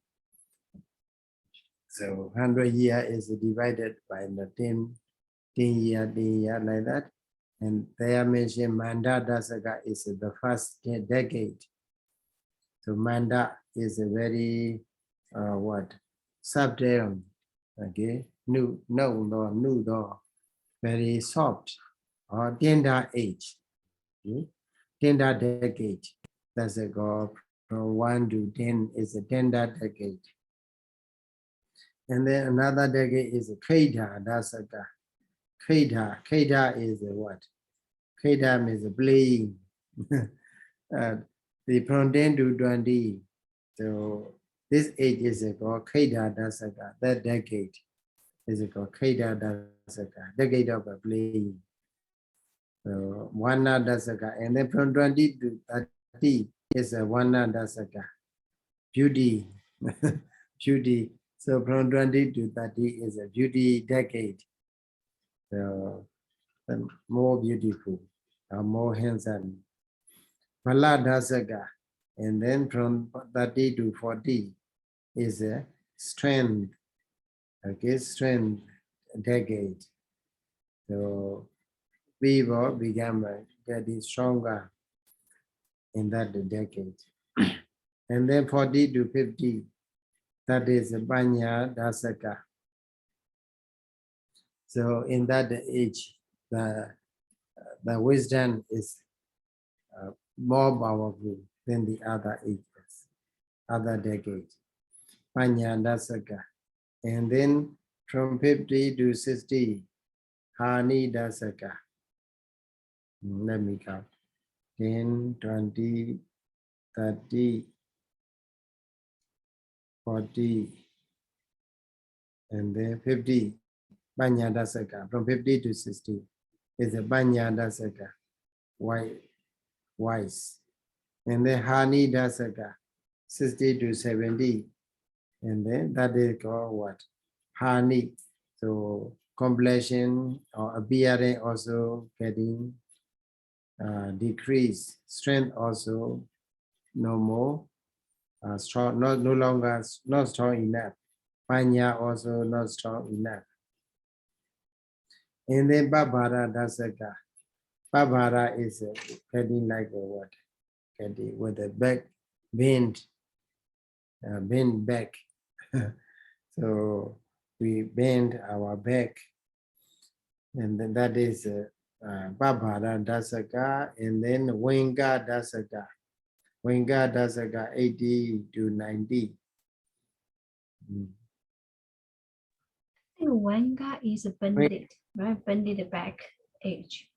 So 100 year is divided by the 10 year like that. And they are mentioned Manda Dasaka is the first decade. So Manda is a very subtle, okay, new door, very soft or tender age, okay? Tender decade. That's a go from 1 to 10 is a tender decade. And then another decade is a Keda Dasaka. Keda is a what? Keda means playing. From 10 to 20. So this age is called Keda Dasaka. That decade is called Keda Dasaka, decade of playing. So Wana Dasaka. And then from 20 to 30 is a Wana Dasaka. Beauty. Beauty. So from 20 to 30 is a beauty decade. So more beautiful, more handsome. Pala Dasaka. And then from 30 to 40 is a strength, okay, strength decade. So people become getting stronger in that decade. And then 40 to 50, that is a Banya Dasaka. So in that age, the wisdom is more powerful than the other ages, other decades. Banya Dasaka. And then from 50 to 60, Hani Dasaka. Let me count. 10, 20, 30, 40, and then 50. Banya Dasaka. From 50 to 60 is a Banya Dasaka, wise. And then Hani Dasaka, 60 to 70. And then that is called what? Hani. So completion or appearing also getting decrease. Strength also no more strong, no longer not strong enough. Panya also not strong enough. And then Babara Dasaka. Babara is getting like a what? Getting with the back bend back. So we bend our back, and then that is Babara Dasaka, and then Wenga Dasaka. Wenga Dasaka 80 to 90. I think Wanga is a bandit, right? Bandit back age.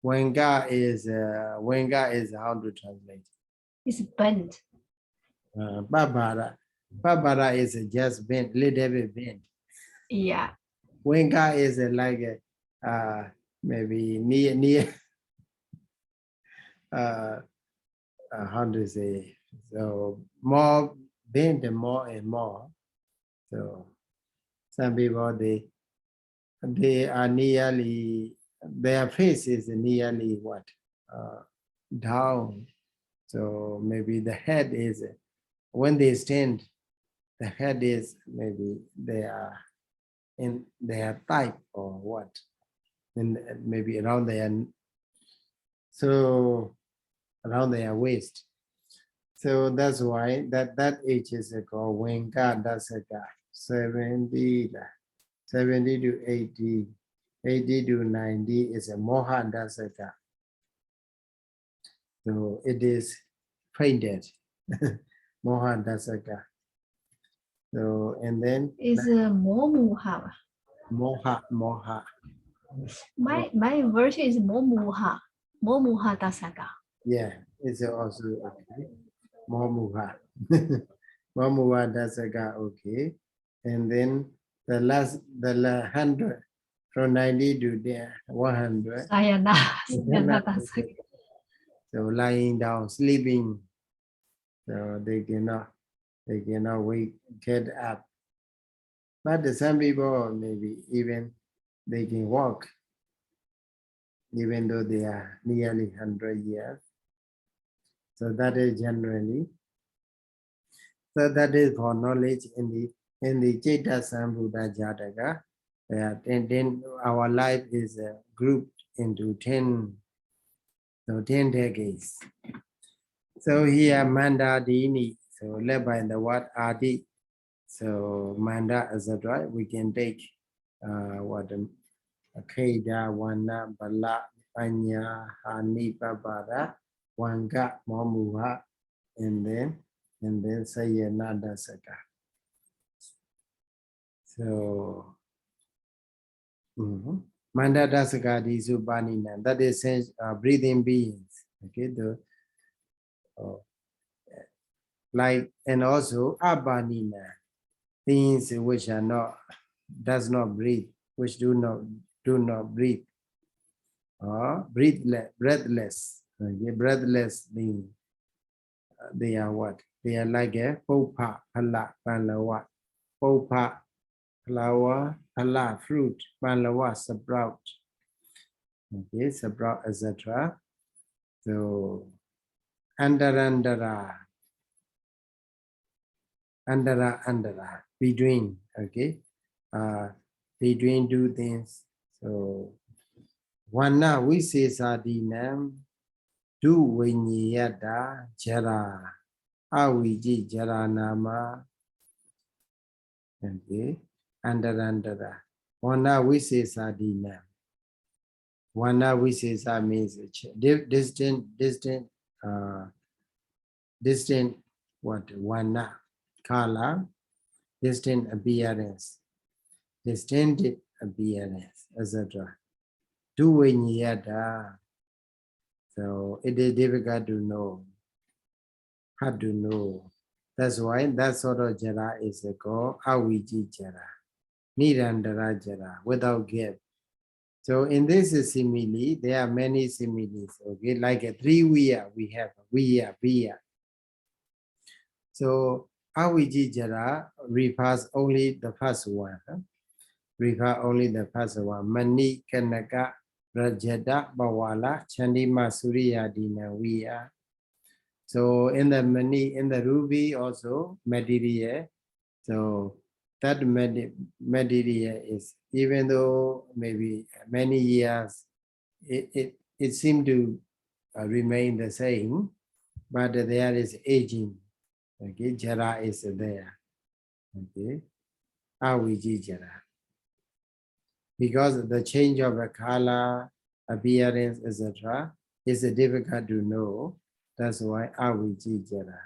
Wenga is how to translate. It's bent. Babara is just bent, little bit bent. Yeah. Wenga is like maybe near how to say, so more bent and more. So some people they are nearly, their face is nearly what down. So maybe the head is, when they stand, the head is maybe they are in their type or what, and maybe around their, so around their waist. So that's why that age is called Wenga Dasaka, 70 70 to 80, 80 to 90 is a moha dasaka. So it is fainted. Moha dasaka. So and then Is momuha. moha. My version is momuha. Momuha dasaka. Yeah, it's also okay. Momuha. Momuha dasaka, okay. And then the 100 from 90 to 100. Sayadaw dasaka. So lying down, sleeping. So they cannot wake, get up. But some people maybe even they can walk, even though they are nearly 100 years. So that is generally. So that is for knowledge in the Ceta Sambuddha Jataka. Then our life is grouped into 10 decades. So here Manda Dini, so led by the word Adi. So Manda, etc. We can take Kheda, Wana, Bala, Panya, Hani, Babara, Wanga, Momuha, and then Sayadaw Saka. So Manda Dasaka Disubanina, that is breathing beings. Okay, like, and also Abanina, things which are not, does not breathe, which do not breathe, or breathless. Okay, breathless being. They are what? They are like a popa, pala, palawa, popa, flower, pala, fruit, palawa, sprout. Okay, sprout, etc. So andara, between, okay, between two things. So wana visesadinam du vinyata jara awiji jara nama. Okay, andara wana visesadinam. Wana visesa means distant what? Wana, color, distant appearance, distinct appearance, etc. Duvinyata. So it is difficult to know, hard to know. That's why that sort of jara is called awiji jara, nirandara jara, without gap. So in this simile, there are many similes. Okay, like a 3 viya we have viya. So awiji jara refers only the first one. Mani kanaka rajada bawala chandima surya dina viya. So in the mani, in the ruby also material. So that material is, even though maybe many years, it seemed to remain the same, but there is aging. Okay, jara is there. Okay, awiji jara. Because the change of a color, appearance, etc., is difficult to know. That's why awiji jara.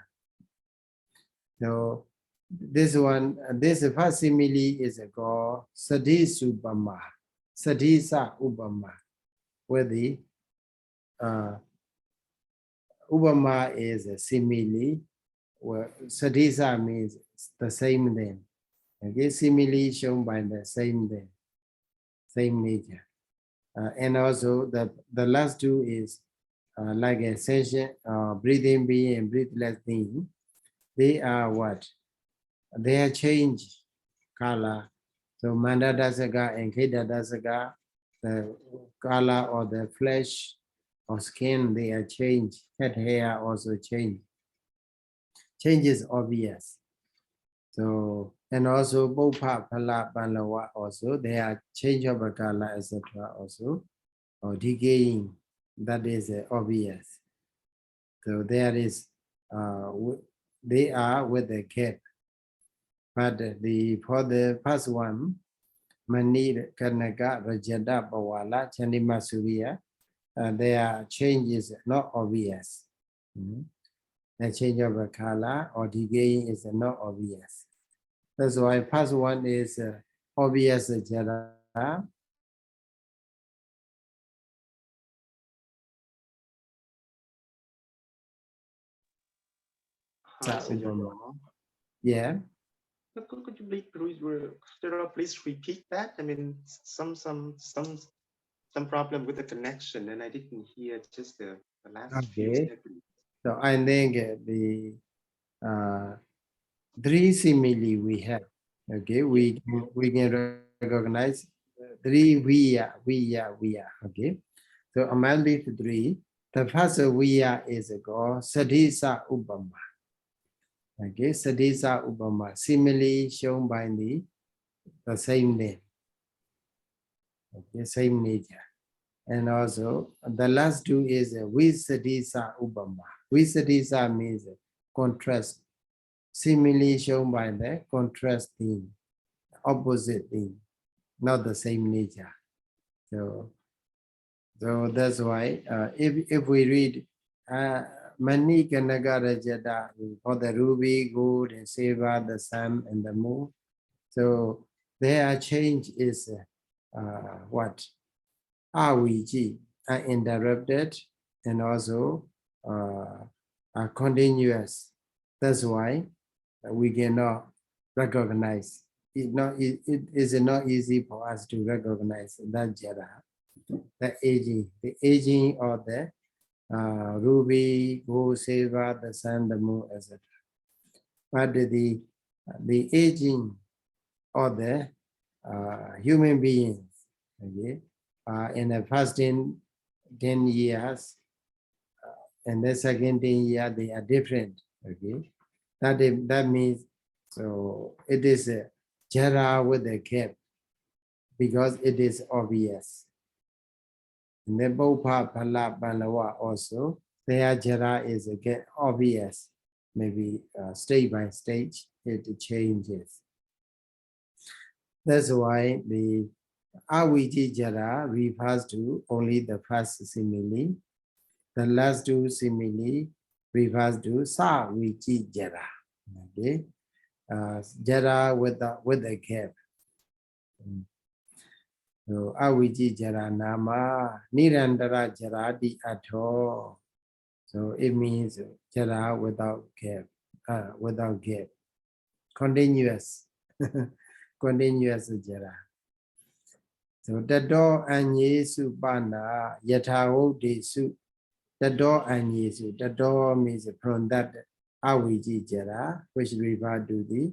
So this first simile is called sadisupama, sadisa upama, where the upama is a simile, where sadisa means the same thing. Okay, simile shown by the same thing, same nature. And also the last two is like a sensation, breathing being and breathless being. They are what? They are changed color. So Manda Dasaka and Kheda Dasaka, the color or the flesh or skin, they are changed. Head hair also change. Change is obvious. So, and also Bopa, Pala, Palawa also, they are change of a color, etc. also, or decaying, that is obvious. So there is, they are with the cap. But for the first one, Mani, Kanaka, Rajada, Bawala, Chandima Surya, their change is not obvious. The change of a color or decay is not obvious. That's why first one is obvious Jara. Hi, Sayadaw. Yeah. Could you please repeat that? I mean, some problem with the connection, and I didn't hear just the last few seconds. So I think the three simile we have. Okay, we can recognize three we are. Okay, so among these three, the first we are is called Sadisa Upama. Okay, Sadisa Upama, simile shown by the same name. Okay, same nature. And also the last two is Visadisa Upama. Visadisa means contrast. Simile shown by the contrast thing, opposite thing, not the same nature. So that's why if we read Mani Kanaka Rajada for the ruby, gold, and silver, the sun and the moon, so their change is what? Aviji, uninterrupted, and also continuous. That's why we cannot recognize. It is not easy for us to recognize that Jara, the aging of the ruby, gold, silver, the sun, the moon, etc. But the aging of the human beings, okay, in the first 10 years and the second 10 years, they are different. Okay, that means so it is a Jara with a cap because it is obvious. In the Bhopa Pala Balawa also, their Jara is again obvious. Maybe stage by stage it changes. That's why the Aviji Jara refers to only the first simile. The last two simile refers to Saviji Jara. Okay, Jara with the cap. So Aviji Jara Nama Nirandara Jara Di Atho. So it means Jara without cap, continuous, continuous Jara. So Tado Anyesu Bana Yataho Desu. Tado Anyesu. Tado means from that Aviji Jara, which refer to the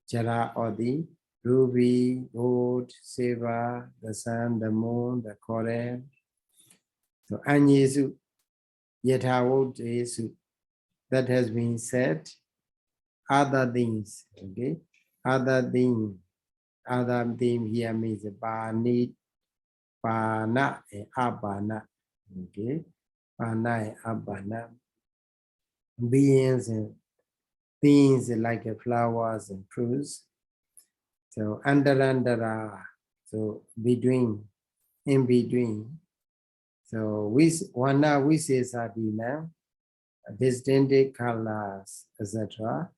Jara or the ruby, gold, silver, the sun, the moon, the coral. So Anyesu, Yataho, that has been said. Other things, okay? Other thing here means Bani, Bana, and Abana, okay? Bana and Abana. Beings and things like flowers and fruits. So Andara, so between, in between. So Wana wishes Adina, distinct colors, etc.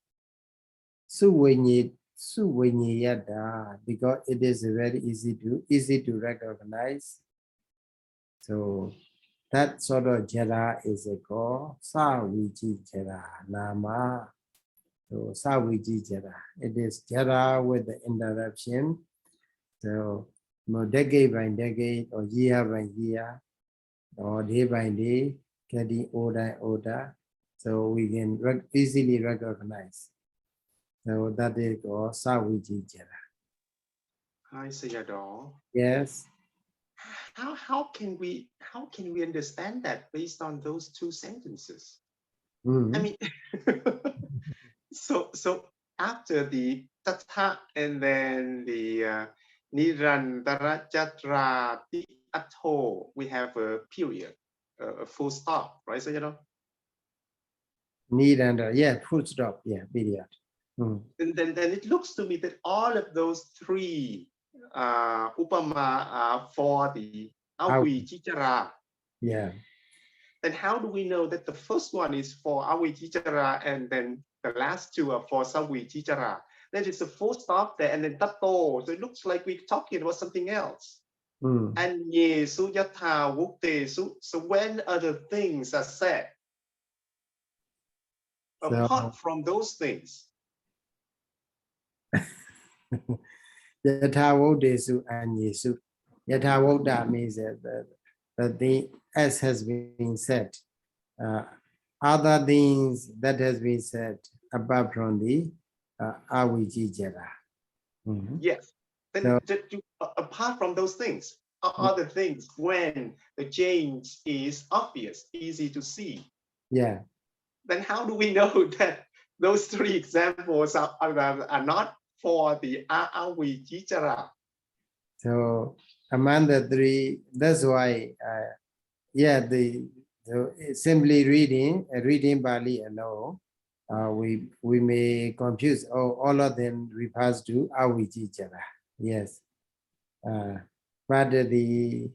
Suvenyada, because it is very easy to recognize. So that sort of Jara is called Saviji Jara Nama. So Saviji Jara. It is Jara with the interruption. So decade by decade or year by year or day by day, getting older and older. So we can easily recognize. So that is called Saviji Jara. Hi, Sayadaw. Yes. How can we understand that based on those two sentences? Mm-hmm. I mean, so after the Tatha and then the Nirandara Jatra Atho, we have a period, a full stop, right, Sayadaw? Yeah, full stop, yeah, period. And then it looks to me that all of those three upama for the avijijara. Yeah. Then how do we know that the first one is for avijijara and then the last two are for savijijara? That is a full stop there and then tato. So it looks like we're talking about something else. And yesu yatha wuktesu. So when other things are said, apart from those things. Yatha wuktesu and yesu. Yatha wukta means that the as has been said. Other things that has been said apart from the avijijara. Yes. Then apart from those things, other things when the change is obvious, easy to see. Yeah. Then how do we know that those three examples are not for the avijijara? So among the three, that's why, simply reading Pali alone, we may confuse. All of them refers to avijijara. Yes, but the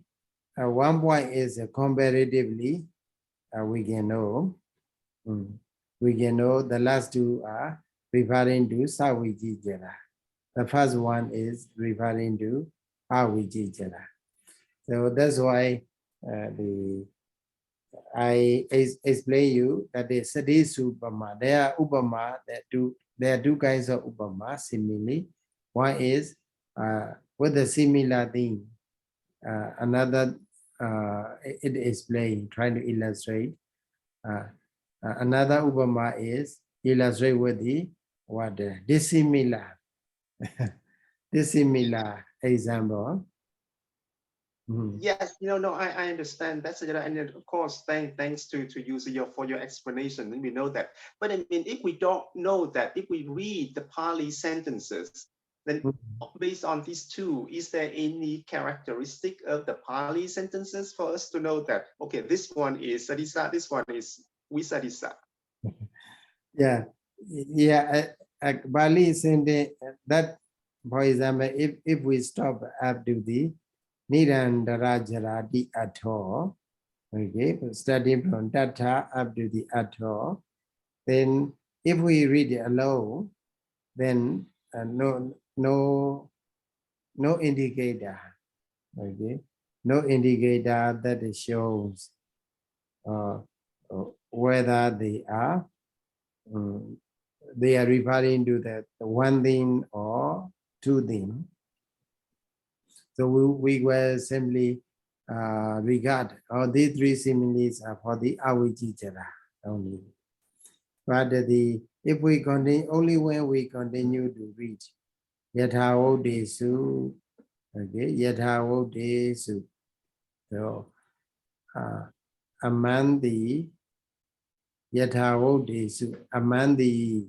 one point is comparatively we can know. We can know the last two are referring to savijijara. The first one is referring to avijijara. So that's why I explain you that the sati supama, there are upama, there are two kinds of upama, simile. One is with a similar thing. Another, it explains, trying to illustrate. Another upama is illustrate with the dissimilar, dissimilar example. Yes, no, I understand. That's it. And of course, thanks to you for your explanation. And we know that. But I mean, if we don't know that, if we read the Pali sentences, then based on these two, is there any characteristic of the Pali sentences for us to know that, okay, this one is sadisa, this one is visadisa? Yeah. Pali sentence that, for example, if we stop up to the Nirandara Jarati Atho, okay, starting from Tata up to the Atho, then if we read it alone, then no indicator, okay, no indicator that shows whether they are referring to the one thing or two things. So we will simply regard all these three similes are for the avijijara only. But if we continue, only when we continue to read yatha wuktesu, okay, yatha wuktesu. So among the yatha wuktesu, among the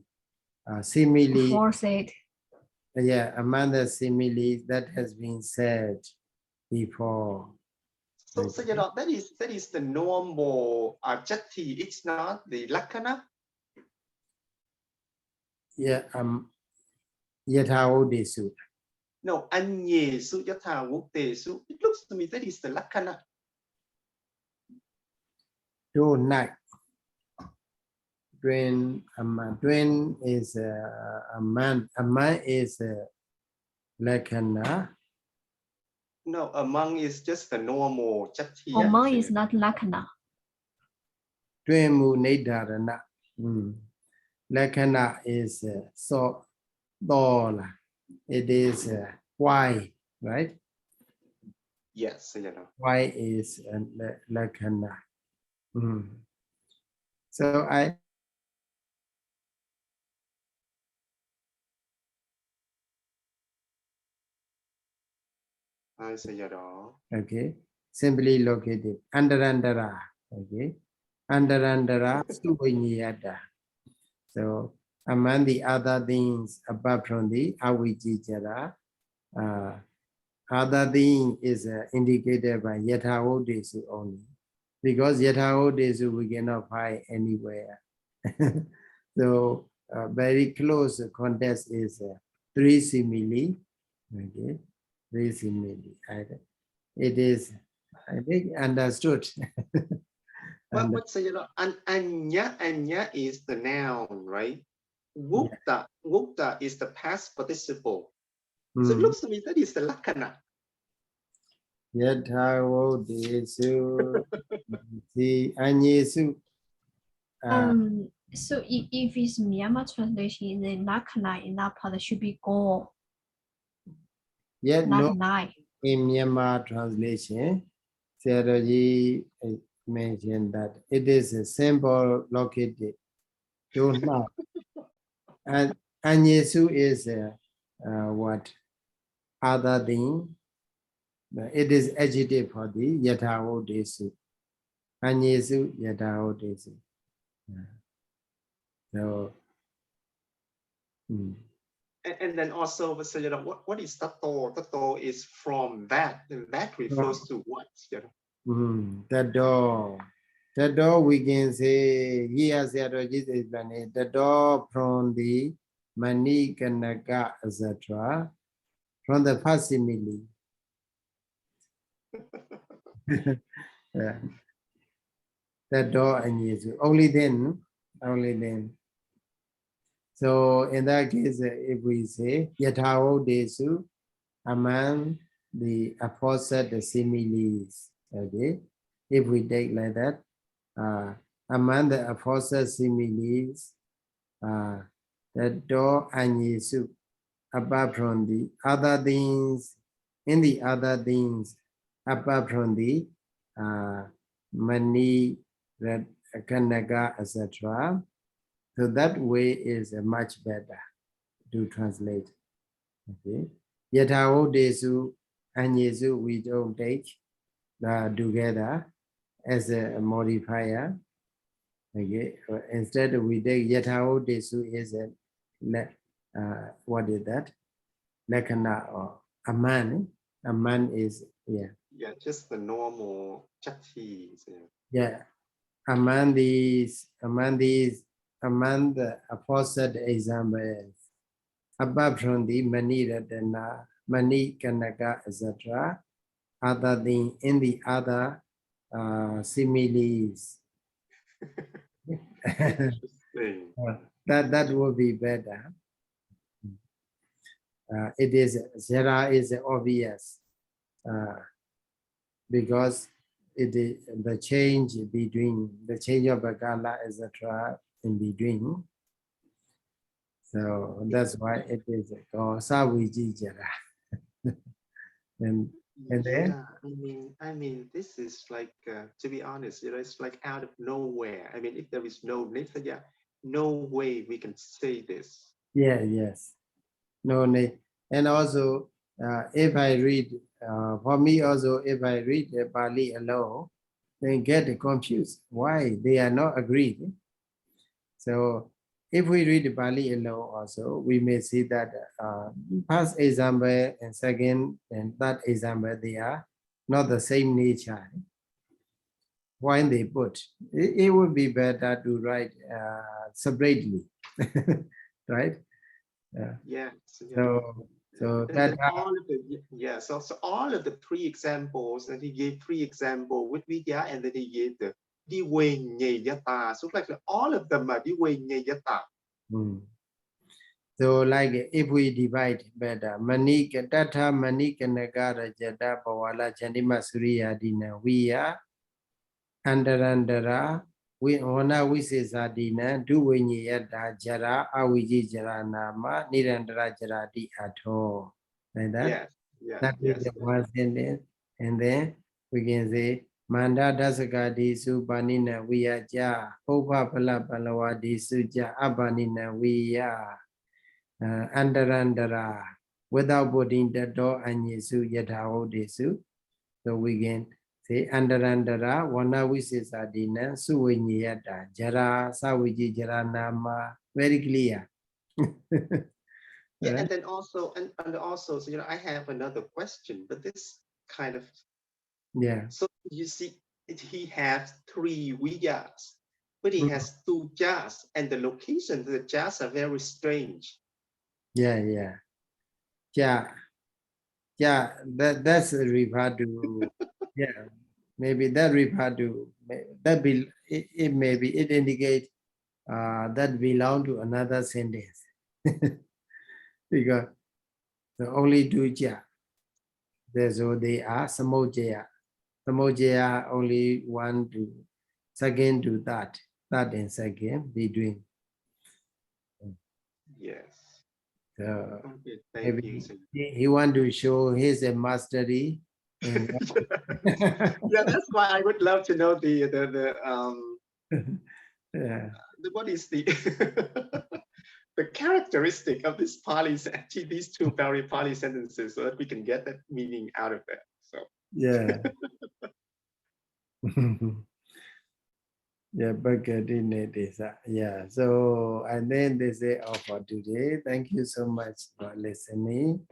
simile. Yeah, among the similes that has been said before. So you know, that is the normal jati. It's not the lakkhana. Yeah, yatha wuktesu. No, anyesu yatha wuktesu. It looks to me that is the lakkhana. Tonight. Twin is a man is lakkhana. No, among is just the normal jati. Among is not lakkhana. Twin mu nidharana. Lakkhana is so tall. It is why, right? Yes, you know. Why is lakkhana. So Sayadaw. Okay, simply located Andarandara. Okay, Andarandara Suvinyada. So among the other things apart from the avijijara, other thing is indicated by yatha wuktesu only, because yatha wuktesu we cannot find anywhere. So very close context is three simile. Okay. Three simile. It is, I think, understood. But so anya is the noun, right? Vukta is the past participle. So it looks to me that is the lakkhana. Yathawo desu si anyesu. So if it's Myanmar translation, then lakhana in that part should be go. Yet not no, nine. in Myanmar translation, Sayadaw mentioned that it is a symbol located. Don't know. And anyesu is what? Other thing. It is adjective for the yathawo desu. Anyesu yathawo desu. So, and then also, what is tato? Tato is from that, and that refers to what? The door we can say here Sayadaw is the door from the mani kanaka, etc. From the first simile. The door and Yesu. Only then. So in that case, if we say Yathawo desu among the aforesaid similes, okay? If we take like that, among the aforesaid similes, the door and Yesu, apart from the other things, in the other things, apart from the mani, kanaka, etc. So that way is much better to translate. Okay. Yathawo desu and Yesu we don't take together as a modifier. Okay. Instead we take Yathawo desu is a what is that? Lakkhana or aman. Aman is just the normal chatti. Yeah. Among the aforesaid examples, apart from the mani radana, mani kanaka, etc., other than in the other similes, that would be better. It is Zera is obvious because it is the change between the change of Bagala, etc. in between. So that's why it is called Saviji Jara. and then I mean, this is like to be honest, it's like out of nowhere. I mean, if there is no nithya, no way we can say this. Yes, no need. And also, if I read, for me also, if I read the Pali alone, then get confused why they are not agreed. So if we read the Pali alone also, we may see that first example and second and third example, they are not the same nature. Why they put? It would be better to write separately, right? So that all of the so all of the three examples, and he gave three examples with vidya, and then he gave the divenyayata. So like all of them are divenyayata. So like if we divide better, manika tata manika nagara jada bawala chandima surya dina viya andarandara wana visesa dina duvinyayata jara awiji jara nama nirandara jara di atho. Like that? That is the one sentence. And then we can say Manda dasaka disu banina viya ja Opa pala palawa disu ja abanina viya Andarandara without putting the door and Yesu Yathawo desu. So we can say Andarandara wana visesa dina suvinyayata jara saviji jara nama. Very clear. And then also, and also, so I have another question, but this kind of So you see, he has three vidyas, but he has two jas, and the location of the jas are very strange. Ja yeah, that's referred to, yeah, maybe that referred to, that be, it maybe it indicates that belong to another sentence. Because the only two ja, so they are samojaya. Samojaya only one to second to third and second between. Yes. So Okay, thank you. maybe Sayadaw. he want to show his mastery. In Yeah, that's why I would love to know yeah. what is the the characteristic of this Pali, actually these two very Pali sentences, so that we can get that meaning out of that. So Yeah. Yeah, yeah. So and then they say, oh, for today, thank you so much for listening.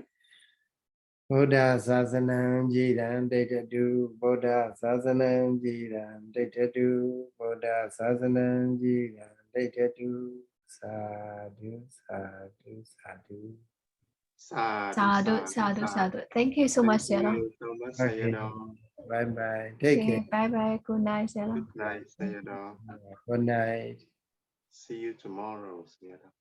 Buddha Sasanam Jiran Detadu, Buddha Sasanam Jiran Detadu, Buddha Sasanam Jiran Detadu, Sadhu, Sadhu, Sadhu. Sadhu, sadhu, sadhu. Thank you so much, Thank Sayadaw. you so much, Okay. Sayadaw. Bye bye. Take care. Okay, bye bye. Good night, Sayadaw. Good night, Sayadaw. Good night. See you tomorrow, Sayadaw.